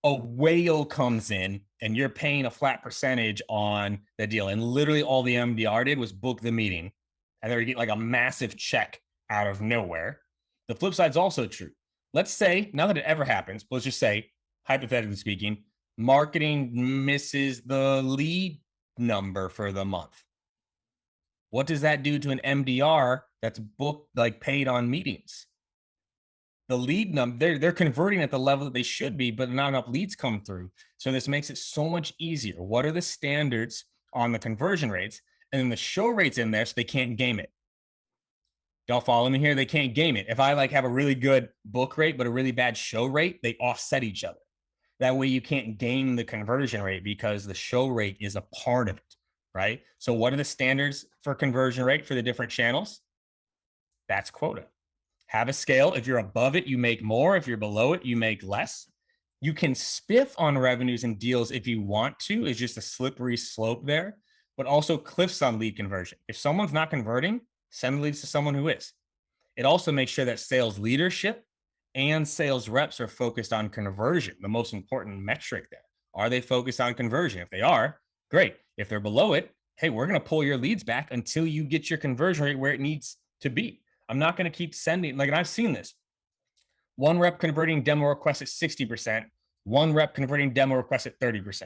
A whale comes in and you're paying a flat percentage on the deal. And literally all the MDR did was book the meeting and they're getting like a massive check out of nowhere. The flip side is also true. Let's say, not that it ever happens, but let's just say, hypothetically speaking, marketing misses the lead number for the month. What does that do to an MDR that's booked, like paid on meetings? The lead number, they're converting at the level that they should be, but not enough leads come through. So this makes it so much easier. What are the standards on the conversion rates? And then the show rates in there so they can't game it. Y'all follow me here? They can't game it. If I like have a really good book rate, but a really bad show rate, they offset each other. That way you can't game the conversion rate because the show rate is a part of it, right? So what are the standards for conversion rate for the different channels? That's quota. Have a scale. If you're above it, you make more. If you're below it, you make less. You can spiff on revenues and deals if you want to. It's just a slippery slope there, but also cliffs on lead conversion. If someone's not converting, send leads to someone who is. It also makes sure that sales leadership and sales reps are focused on conversion, the most important metric there. Are they focused on conversion? If they are, great. If they're below it, hey, we're going to pull your leads back until you get your conversion rate where it needs to be. I'm not going to keep sending, like, and I've seen this. One rep converting demo requests at 60%, one rep converting demo requests at 30%.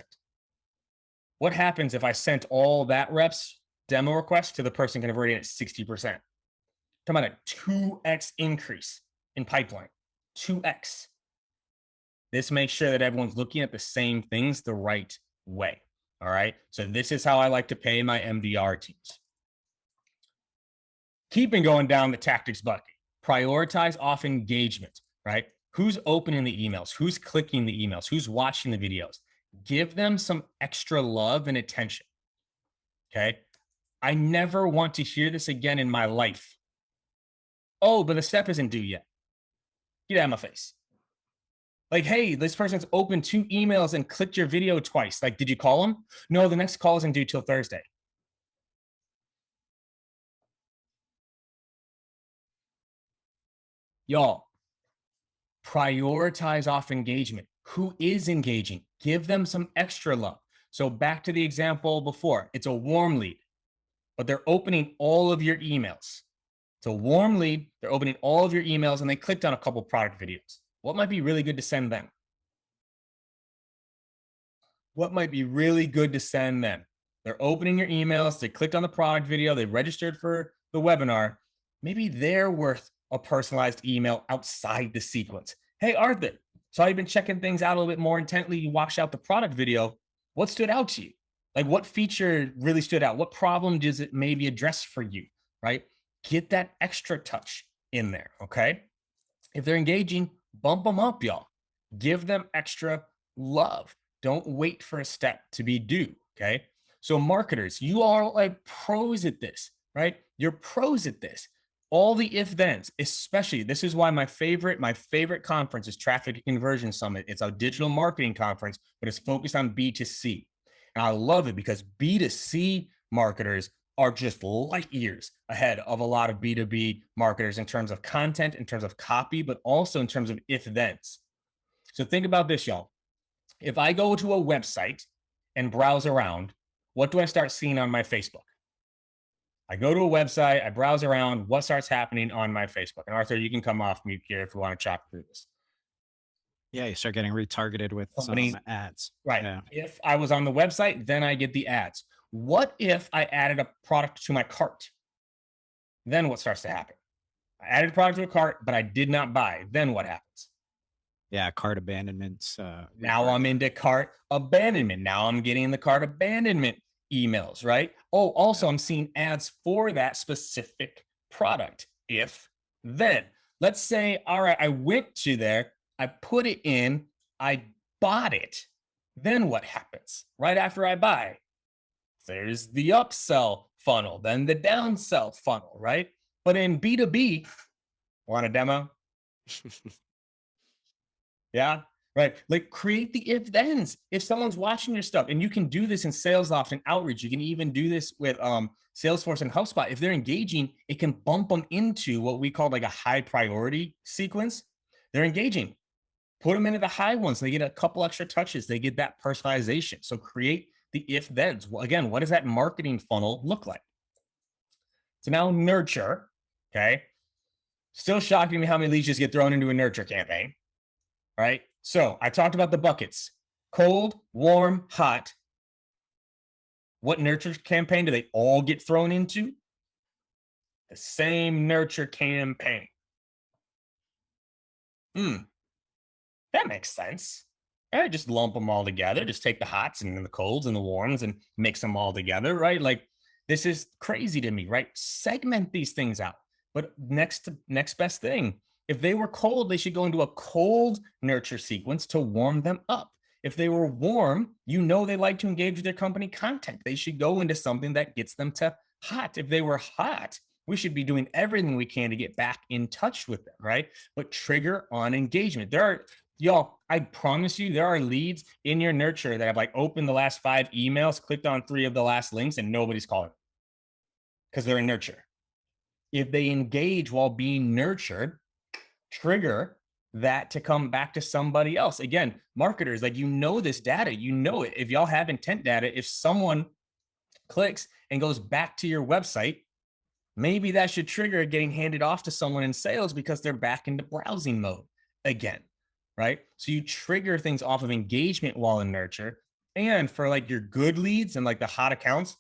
What happens if I sent all that reps demo requests to the person converting at 60%? Talking about a 2x increase in pipeline, 2x. This makes sure that everyone's looking at the same things the right way. All right. So this is how I like to pay my MDR teams. Keeping going down the tactics bucket, prioritize off engagement, right? Who's opening the emails? Who's clicking the emails? Who's watching the videos? Give them some extra love and attention. Okay. I never want to hear this again in my life. Oh, but the step isn't due yet. Get out of my face. Like, hey, this person's opened 2 emails and clicked your video twice. Like, did you call them? No, the next call isn't due till Thursday. Y'all, prioritize off engagement. Who is engaging? Give them some extra love. So back to the example before, it's a warm lead, but they're opening all of your emails. It's a warm lead. They're opening all of your emails and they clicked on a couple product videos. What might be really good to send them? What might be really good to send them? They're opening your emails. They clicked on the product video. They registered for the webinar. Maybe they're worth a personalized email outside the sequence. Hey, Arthur, so you've been checking things out a little bit more intently. You watched out the product video. What stood out to you? Like what feature really stood out? What problem does it maybe address for you, right? Get that extra touch in there, okay? If they're engaging, bump them up, y'all. Give them extra love. Don't wait for a step to be due, okay? So marketers, you are like pros at this, right? You're pros at this. All the if-thens, especially, this is why my favorite conference is Traffic Conversion Summit. It's a digital marketing conference, but it's focused on B2C. And I love it because B2C marketers are just light years ahead of a lot of B2B marketers in terms of content, in terms of copy, but also in terms of if-thens. So think about this, y'all. If I go to a website and browse around, what do I start seeing on my Facebook? I go to a website, I browse around, what starts happening on my Facebook? And Arthur, you can come off mute here if you want to chat through this. Yeah, you start getting retargeted with some ads. Right. Yeah. If I was on the website, then I get the ads. What if I added a product to my cart? Then what starts to happen? I added a product to a cart, but I did not buy. Then what happens? Yeah, cart abandonments. Now I'm into cart abandonment. Now I'm getting the cart abandonment emails, right? Oh, also I'm seeing ads for that specific product. If then, let's say, all right, I went to there, I put it in, I bought it. Then what happens? Right after I buy, there's the upsell funnel, then the downsell funnel, right? But in B2B, want a demo? Yeah, right. Like create the if thens. If someone's watching your stuff, and you can do this in SalesLoft and Outreach, you can even do this with Salesforce and HubSpot. If they're engaging, it can bump them into what we call like a high priority sequence. They're engaging. Put them into the high ones. They get a couple extra touches. They get that personalization. So create the if thens. Well, again, what does that marketing funnel look like? So now nurture. Okay. Still shocking me how many leads just get thrown into a nurture campaign. Right? So I talked about the buckets: cold, warm, hot. What nurture campaign do they all get thrown into? The same nurture campaign. That makes sense. All right, just lump them all together. Just take the hots and the colds and the warms and mix them all together, right? Like this is crazy to me, right? Segment these things out. But next best thing, if they were cold, they should go into a cold nurture sequence to warm them up. If they were warm, you know they like to engage with their company content. They should go into something that gets them to hot. If they were hot, we should be doing everything we can to get back in touch with them, right? But trigger on engagement. Y'all, I promise you, there are leads in your nurture that have like opened the last 5 emails, clicked on 3 of the last links, and nobody's calling because they're in nurture. If they engage while being nurtured, trigger that to come back to somebody else. Again, marketers, like, you know this data, you know it. If y'all have intent data, if someone clicks and goes back to your website, maybe that should trigger getting handed off to someone in sales because they're back into browsing mode again, right? So you trigger things off of engagement while in nurture. And for like your good leads and like the hot accounts,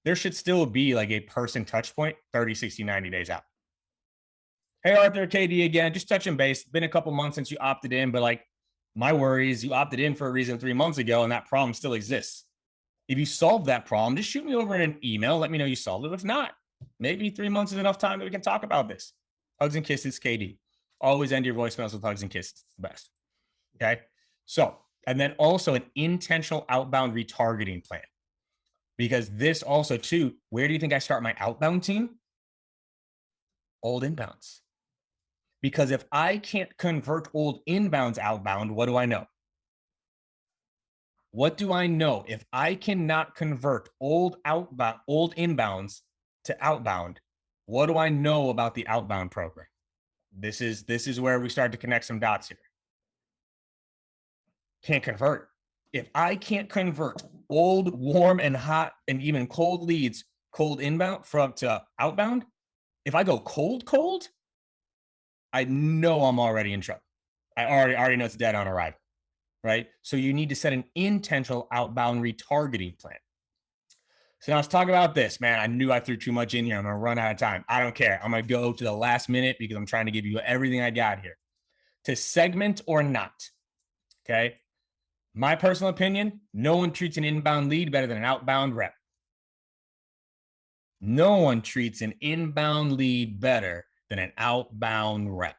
there should still be like a person touch point 30, 60, 90 days out. Hey, Arthur, KD again, just touching base. Been a couple months since you opted in, but like my worries, you opted in for a reason 3 months ago, and that problem still exists. If you solve that problem, just shoot me over in an email. Let me know you solved it. If not, maybe 3 months is enough time that we can talk about this. Hugs and kisses, KD. Always end your voicemails with hugs and kisses. It's the best. Okay. So, and then also an intentional outbound retargeting plan. Because this also too, where do you think I start my outbound team? Old inbounds. Because if I can't convert old inbounds outbound, what do I know? What do I know? If I cannot convert old inbounds to outbound, what do I know about the outbound program? This is where we start to connect some dots here. Can't convert. If I can't convert old, warm, and hot, and even cold leads, cold inbound to outbound, If I go cold, I know I'm already in trouble. I already know it's dead on arrival, right? So you need to set an intentional outbound retargeting plan. So now let's talk about this, man. I knew I threw too much in here. I'm going to run out of time. I don't care. I'm going to go to the last minute because I'm trying to give you everything I got here. To segment or not, okay? My personal opinion, no one treats an inbound lead better than an outbound rep. No one treats an inbound lead better than an outbound rep.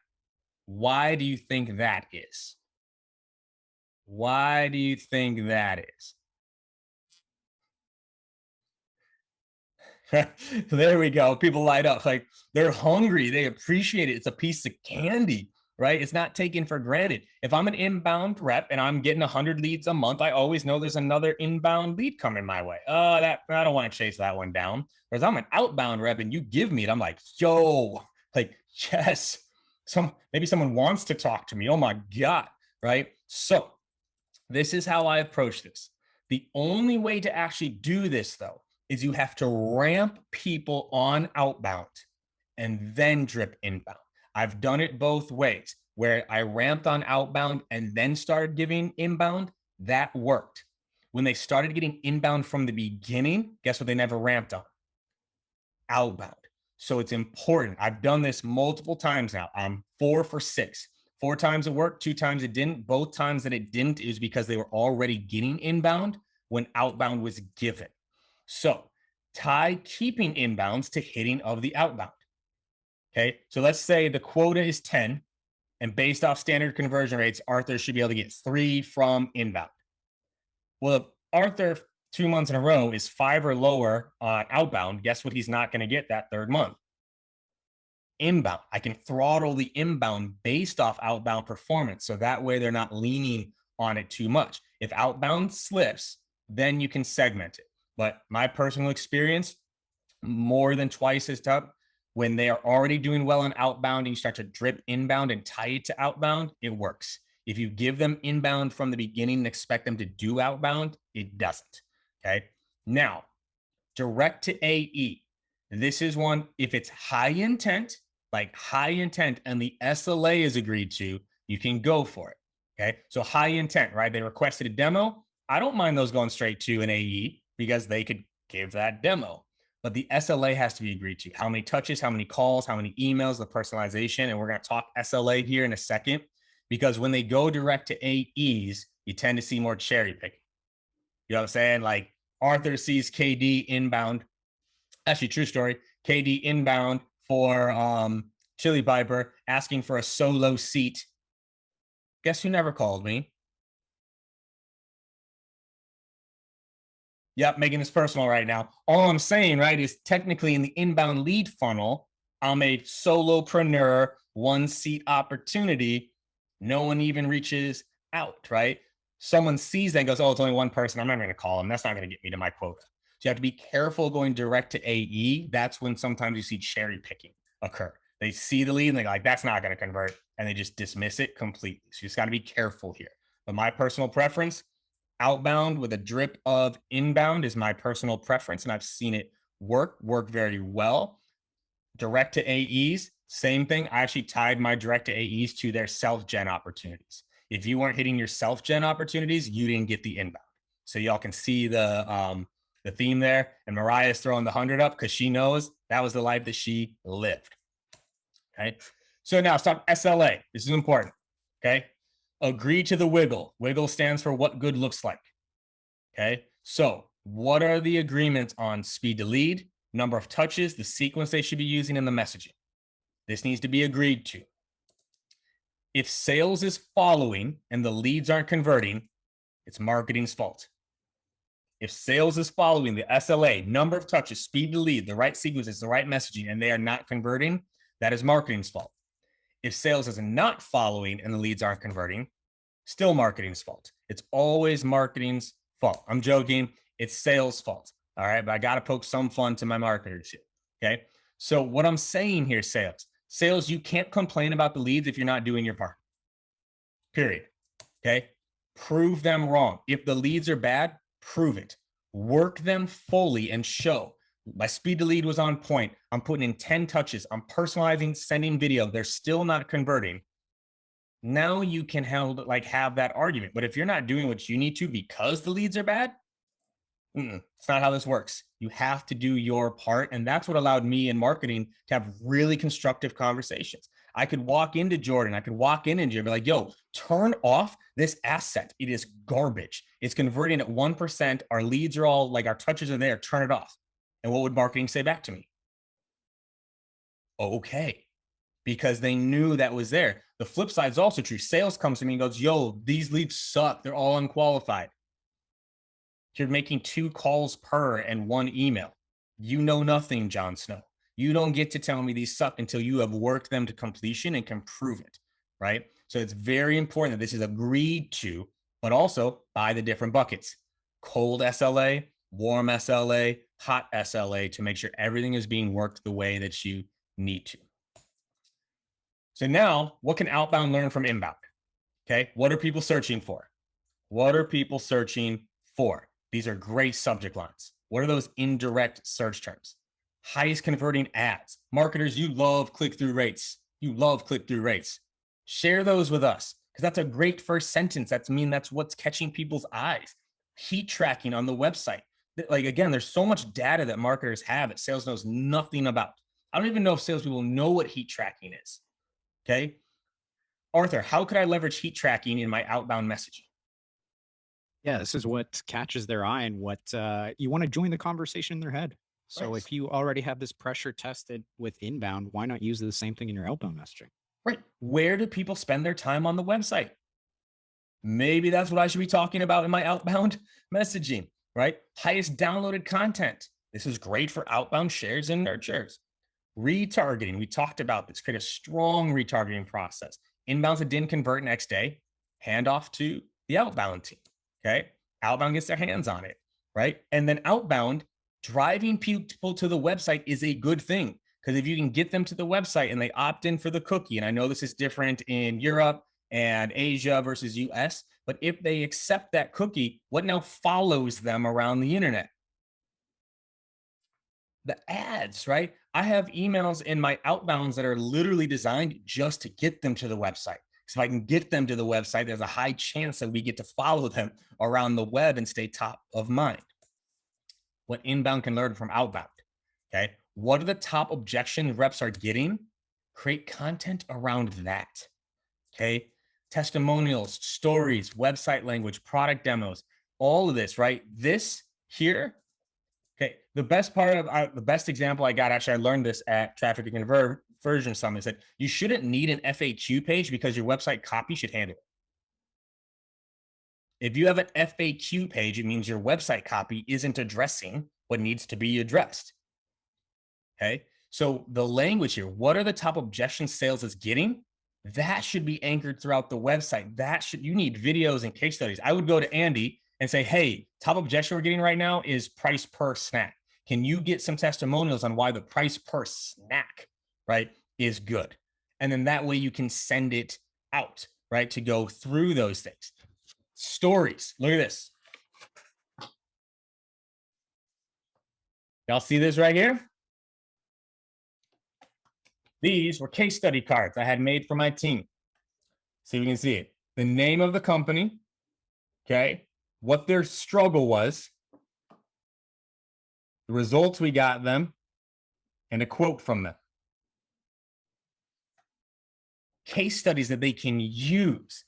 Why do you think that is? Why do you think that is? There we go. People light up. Like, they're hungry. They appreciate it. It's a piece of candy, right? It's not taken for granted. If I'm an inbound rep and I'm getting 100 leads a month, I always know there's another inbound lead coming my way. I don't want to chase that one down. Whereas I'm an outbound rep and you give me it, I'm like, yo, like, yes, maybe someone wants to talk to me. Oh my God, right? So this is how I approach this. The only way to actually do this, though, is you have to ramp people on outbound and then drip inbound. I've done it both ways, where I ramped on outbound and then started giving inbound. That worked. When they started getting inbound from the beginning, guess what they never ramped on? Outbound. So it's important. I've done this multiple times now. I'm 4 for 6. 4 times it worked, 2 times it didn't. Both times that it didn't is because they were already getting inbound when outbound was given. So tie keeping inbounds to hitting of the outbound. Okay, so let's say the quota is 10, and based off standard conversion rates, Arthur should be able to get 3 from inbound. Well, if Arthur 2 months in a row is 5 or lower on outbound, guess what he's not going to get that third month? Inbound. I can throttle the inbound based off outbound performance. So that way they're not leaning on it too much. If outbound slips, then you can segment it. But my personal experience, more than twice as tough. When they are already doing well on outbound and you start to drip inbound and tie it to outbound, it works. If you give them inbound from the beginning and expect them to do outbound, it doesn't. Okay. Now, direct to AE. This is one, if it's high intent, and the SLA is agreed to, you can go for it. Okay. So high intent, right? They requested a demo. I don't mind those going straight to an AE because they could give that demo. But the SLA has to be agreed to. How many touches, how many calls, how many emails, the personalization. And we're going to talk SLA here in a second, because when they go direct to AEs, you tend to see more cherry picking. You know what I'm saying? Like, Arthur sees KD inbound. Actually, true story. KD inbound for Chili Piper asking for a solo seat. Guess who never called me? Yep, making this personal right now. All I'm saying, right, is technically in the inbound lead funnel, I'm a solopreneur, 1 seat opportunity. No one even reaches out, right? Someone sees that and goes, oh, it's only 1 person. I'm not going to call them. That's not going to get me to my quota. So you have to be careful going direct to AE. That's when sometimes you see cherry picking occur. They see the lead and they're like, that's not going to convert. And they just dismiss it completely. So you just got to be careful here. But my personal preference, outbound with a drip of inbound is my personal preference, and I've seen it work very well. Direct to AEs, same thing. I actually tied my direct to AEs to their self-gen opportunities. If you weren't hitting your self-gen opportunities, you didn't get the inbound. So y'all can see the theme there. And Mariah's throwing the 100 up because she knows that was the life that she lived. Okay. So now stop SLA. This is important. Okay. Agree to the wiggle. Wiggle stands for what good looks like. Okay. So what are the agreements on speed to lead, number of touches, the sequence they should be using, and the messaging? This needs to be agreed to. If sales is following and the leads aren't converting, it's marketing's fault. If sales is following the SLA, number of touches, speed to lead, the right sequences, the right messaging, and they are not converting, that is marketing's fault. If sales is not following and the leads aren't converting, still marketing's fault. It's always marketing's fault. I'm joking. It's sales' fault. All right. But I got to poke some fun to my marketers here. Okay. So what I'm saying here, sales, you can't complain about the leads if you're not doing your part. Period. Okay. Prove them wrong. If the leads are bad, prove it. Work them fully and show. My speed to lead was on point. I'm putting in 10 touches. I'm personalizing, sending video. They're still not converting. Now you can have that argument. But if you're not doing what you need to because the leads are bad, it's not how this works. You have to do your part. And that's what allowed me in marketing to have really constructive conversations. I could walk into Jordan, I could walk in and be like, yo, turn off this asset. It is garbage. It's converting at 1%. Our leads are all like, our touches are there. Turn it off. And what would marketing say back to me? Okay. Because they knew that was there. The flip side is also true. Sales comes to me and goes, yo, these leads suck. They're all unqualified. You're making 2 calls per and 1 email. You know nothing, Jon Snow. You don't get to tell me these suck until you have worked them to completion and can prove it, right? So it's very important that this is agreed to, but also by the different buckets. Cold SLA, warm SLA, hot SLA, to make sure everything is being worked the way that you need to. So now, what can outbound learn from inbound? Okay, what are people searching for? What are people searching for? These are great subject lines. What are those indirect search terms? Highest converting ads. Marketers, you love click-through rates. You love click-through rates. Share those with us, because that's a great first sentence. That's what's catching people's eyes. Heat tracking on the website. Like, again, there's so much data that marketers have that sales knows nothing about. I don't even know if salespeople know what heat tracking is. Okay. Arthur, how could I leverage heat tracking in my outbound messaging? Yeah, this is what catches their eye and what you want to join the conversation in their head. So Right. if you already have this pressure tested with inbound, why not use the same thing in your outbound messaging? Right. Where do people spend their time on the website? Maybe that's what I should be talking about in my outbound messaging, right? Highest downloaded content. This is great for outbound shares and nurtures. Retargeting. We talked about this. Create a strong retargeting process. Inbounds that didn't convert next day, hand off to the outbound team. Okay. Outbound gets their hands on it, right? And then outbound, driving people to the website is a good thing, because if you can get them to the website and they opt in for the cookie, and I know this is different in Europe and Asia versus US, but if they accept that cookie, what now follows them around the internet? The ads, right? I have emails in my outbounds that are literally designed just to get them to the website. So if I can get them to the website, there's a high chance that we get to follow them around the web and stay top of mind. What inbound can learn from outbound. Okay. What are the top objections reps are getting? Create content around that. Okay. Testimonials, stories, website language, product demos, all of this, right? This here. Okay. The best part of the best example I got, actually, I learned this at Traffic and Conversion Summit, is that you shouldn't need an FAQ page because your website copy should handle it. If you have an FAQ page, it means your website copy isn't addressing what needs to be addressed. Okay. So the language here, what are the top objections sales is getting? That should be anchored throughout the website. You need videos and case studies. I would go to Andy and say, hey, top objection we're getting right now is price per snack. Can you get some testimonials on why the price per snack, right, is good? And then that way you can send it out, right, to go through those things. Stories. Look at this. Y'all see this right here? These were case study cards I had made for my team. See if you can see it. The name of the company, okay, what their struggle was, the results we got them, and a quote from them. Case studies that they can use.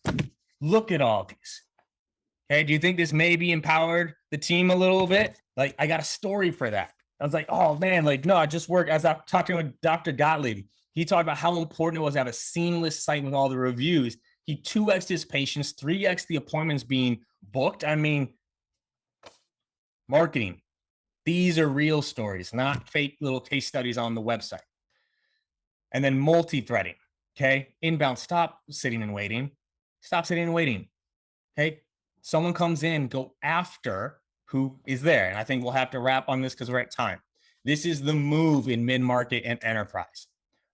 Look at all these. Okay, do you think this maybe empowered the team a little bit? Like, I got a story for that. I was like, oh man, like, no, I just worked, as I talking with Dr. Gottlieb, he talked about how important it was to have a seamless site with all the reviews. He 2x'd his patients, 3x the appointments being booked. I mean, marketing. These are real stories, not fake little case studies on the website. And then multi-threading. Okay. Inbound, stop sitting and waiting. Stop sitting and waiting. Okay. Someone comes in, go after who is there. And I think we'll have to wrap on this because we're at time. This is the move in mid-market and enterprise.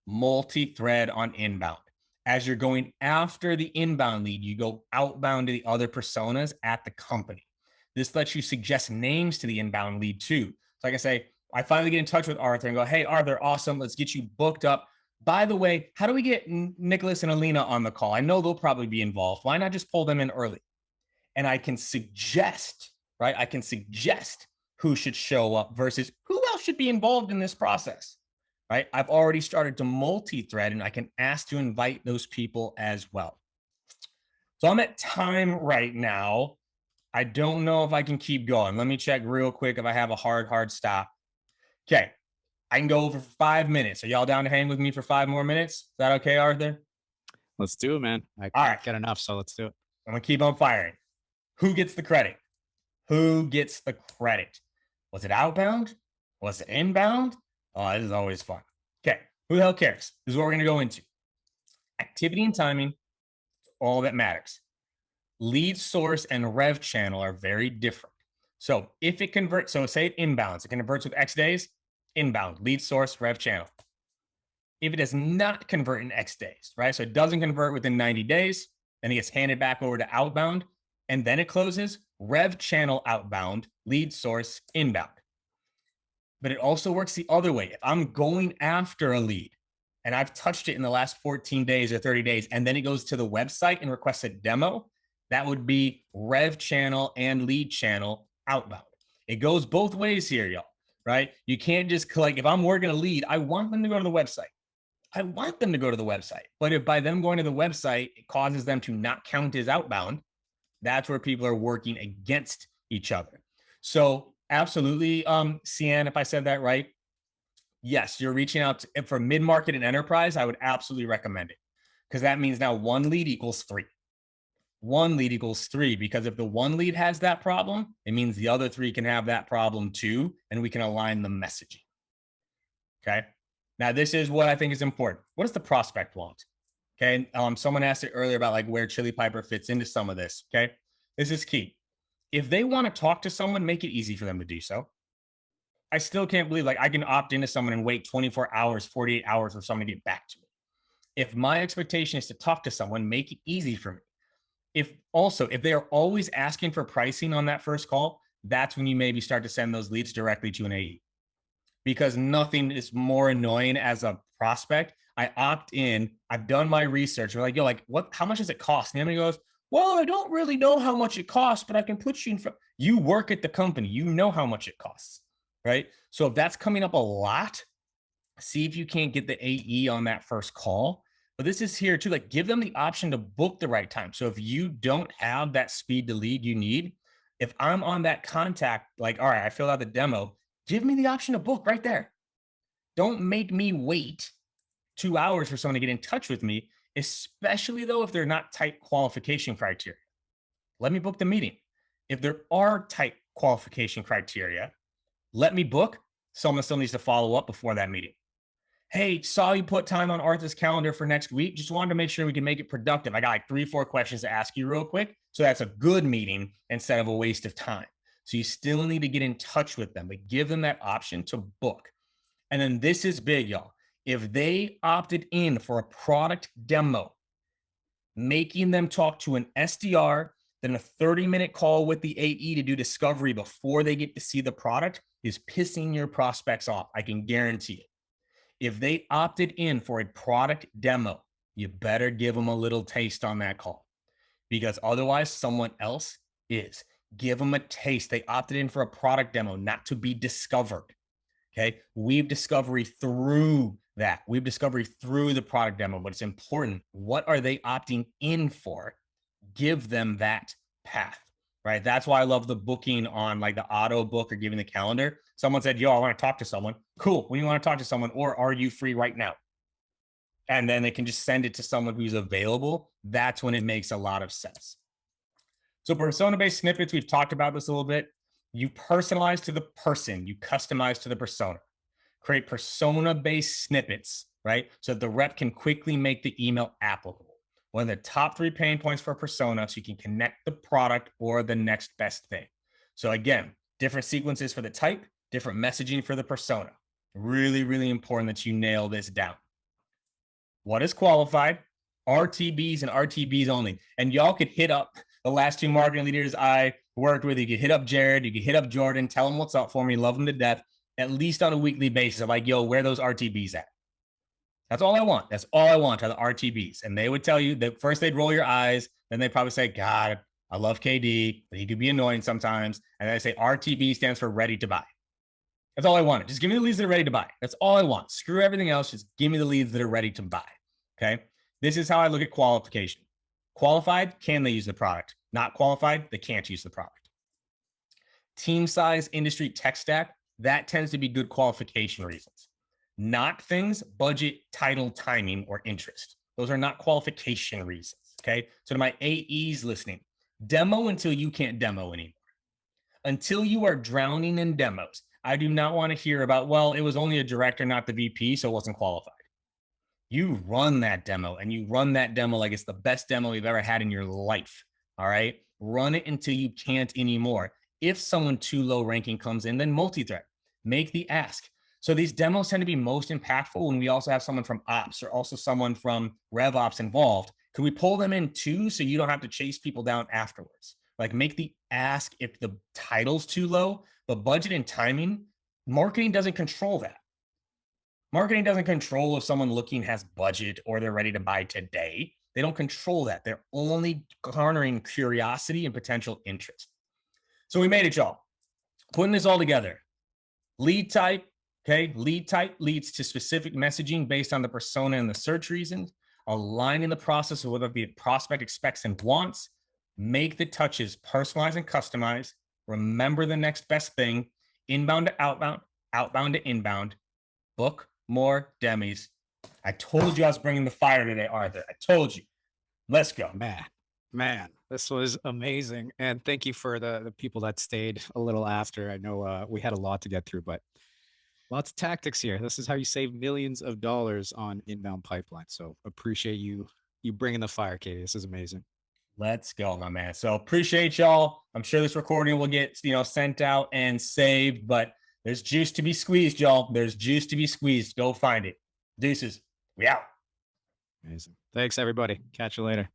Multi-thread on inbound. As you're going after the inbound lead, you go outbound to the other personas at the company. This lets you suggest names to the inbound lead too. So I can say, I finally get in touch with Arthur and go, hey, Arthur, awesome. Let's get you booked up. By the way, how do we get Nicholas and Alina on the call? I know they'll probably be involved. Why not just pull them in early? And I can suggest, right? I can suggest who should show up versus who else should be involved in this process, right? I've already started to multi-thread and I can ask to invite those people as well. So I'm at time right now. I don't know if I can keep going. Let me check real quick if I have a hard stop. Okay. I can go for 5 minutes. Are y'all down to hang with me for 5 more minutes? Is that okay, Arthur? Let's do it, man. I All can't right. get enough, so let's do it. I'm going to keep on firing. Who gets the credit? Who gets the credit? Was it outbound? Was it inbound? Oh, this is always fun. Okay. Who the hell cares? This is what we're going to go into. Activity and timing, all that matters. Lead source and rev channel are very different. So if it converts, so say it inbounds, it converts with X days, inbound, lead source, rev channel. If it does not convert in X days, right? So it doesn't convert within 90 days, then it gets handed back over to outbound, and then it closes, rev channel outbound, lead source inbound. But it also works the other way. If I'm going after a lead and I've touched it in the last 14 days or 30 days, and then it goes to the website and requests a demo, that would be rev channel and lead channel outbound. It goes both ways here, y'all, right? You can't just collect, if I'm working a lead, I want them to go to the website. I want them to go to the website. But if by them going to the website, it causes them to not count as outbound, that's where people are working against each other. So absolutely, Cian, if I said that right, yes, you're reaching out to, for mid-market and enterprise, I would absolutely recommend it because that means now one lead equals 3. One lead equals 3, because if the one lead has that problem, it means the other 3 can have that problem too, and we can align the messaging. Okay. Now, this is what I think is important. What does the prospect want? Okay. Someone asked it earlier about like where Chili Piper fits into some of this. Okay. This is key. If they want to talk to someone, make it easy for them to do so. I still can't believe like I can opt into someone and wait 24 hours, 48 hours for someone to get back to me. If my expectation is to talk to someone, make it easy for me. If they are always asking for pricing on that first call, that's when you maybe start to send those leads directly to an AE, because nothing is more annoying as a prospect. I opt in, I've done my research. We're like, yo, like how much does it cost? And he goes, well, I don't really know how much it costs, but I can put you in front. You work at the company, you know how much it costs, right? So if that's coming up a lot, see if you can't get the AE on that first call. But this is here too, like give them the option to book the right time. So if you don't have that speed to lead you need, if I'm on that contact, like, all right, I filled out the demo, give me the option to book right there. Don't make me wait 2 hours for someone to get in touch with me, especially though if they're not tight qualification criteria. Let me book the meeting. If there are tight qualification criteria, let me book. Someone still needs to follow up before that meeting. Hey, saw you put time on Arthur's calendar for next week. Just wanted to make sure we can make it productive. I got like 3-4 questions to ask you real quick. So that's a good meeting instead of a waste of time. So you still need to get in touch with them, but give them that option to book. And then this is big, y'all. If they opted in for a product demo, making them talk to an SDR, then a 30-minute call with the AE to do discovery before they get to see the product is pissing your prospects off. I can guarantee it. If they opted in for a product demo, you better give them a little taste on that call, because otherwise someone else is. Give them a taste. They opted in for a product demo, not to be discovered. Okay. Weave discovery through that. Weave discovery through the product demo, but it's important. What are they opting in for? Give them that path, right? That's why I love the booking on like the auto book or giving the calendar. Someone said, yo, I want to talk to someone. Cool. When you want to talk to someone, or are you free right now? And then they can just send it to someone who's available. That's when it makes a lot of sense. So persona-based snippets, we've talked about this a little bit. You personalize to the person, you customize to the persona. Create persona-based snippets, right? So that the rep can quickly make the email applicable. One of the top 3 pain points for persona, so you can connect the product or the next best thing. So again, different sequences for the type, different messaging for the persona. Really, really important that you nail this down. What is qualified? RTBs and RTBs only. And y'all could hit up the last 2 marketing leaders I worked with. You could hit up Jared, you could hit up Jordan, tell them what's up for me, love them to death. at least on a weekly basis of like, yo, where are those RTBs at? That's all I want. That's all I want are the RTBs. And they would tell you that first they'd roll your eyes. Then they'd probably say, God, I love KD, but he could be annoying sometimes. And then I say RTB stands for ready to buy. That's all I wanted. Just give me the leads that are ready to buy. That's all I want. Screw everything else. Just give me the leads that are ready to buy. Okay. This is how I look at qualification. Qualified, can they use the product? Not qualified, they can't use the product. Team size, industry, tech stack, that tends to be good qualification reasons. Not things, budget, title, timing, or interest. Those are not qualification reasons. Okay. So to my AEs listening, demo until you can't demo anymore. Until you are drowning in demos. I do not want to hear about, well, it was only a director, not the VP, so it wasn't qualified. You run that demo and you run that demo like it's the best demo you've ever had in your life. All right. Run it until you can't anymore. If someone too low ranking comes in, then multi-threat. Make the ask. So these demos tend to be most impactful when we also have someone from ops or also someone from rev ops involved. Can we pull them in too so you don't have to chase people down afterwards? Like make the ask if the title's too low, but budget and timing, marketing doesn't control that. Marketing doesn't control if someone looking has budget or they're ready to buy today. They don't control that. They're only garnering curiosity and potential interest. So we made it, y'all. Putting this all together. Lead type, okay? Lead type leads to specific messaging based on the persona and the search reasons. Aligning the process of what the prospect expects and wants. Make the touches personalized and customized. Remember the next best thing. Inbound to outbound, outbound to inbound. Book more demis. I told you I was bringing the fire today, Arthur. I told you. Let's go. Man, this was amazing. And thank you for the people that stayed a little after. I know we had a lot to get through, but lots of tactics here. This is how you save millions of dollars on inbound pipeline. So appreciate you bringing the fire, Katie. This is amazing. Let's go, my man. So appreciate y'all. I'm sure this recording will get, sent out and saved, but there's juice to be squeezed, y'all. There's juice to be squeezed. Go find it. Deuces. We out. Amazing. Thanks, everybody. Catch you later.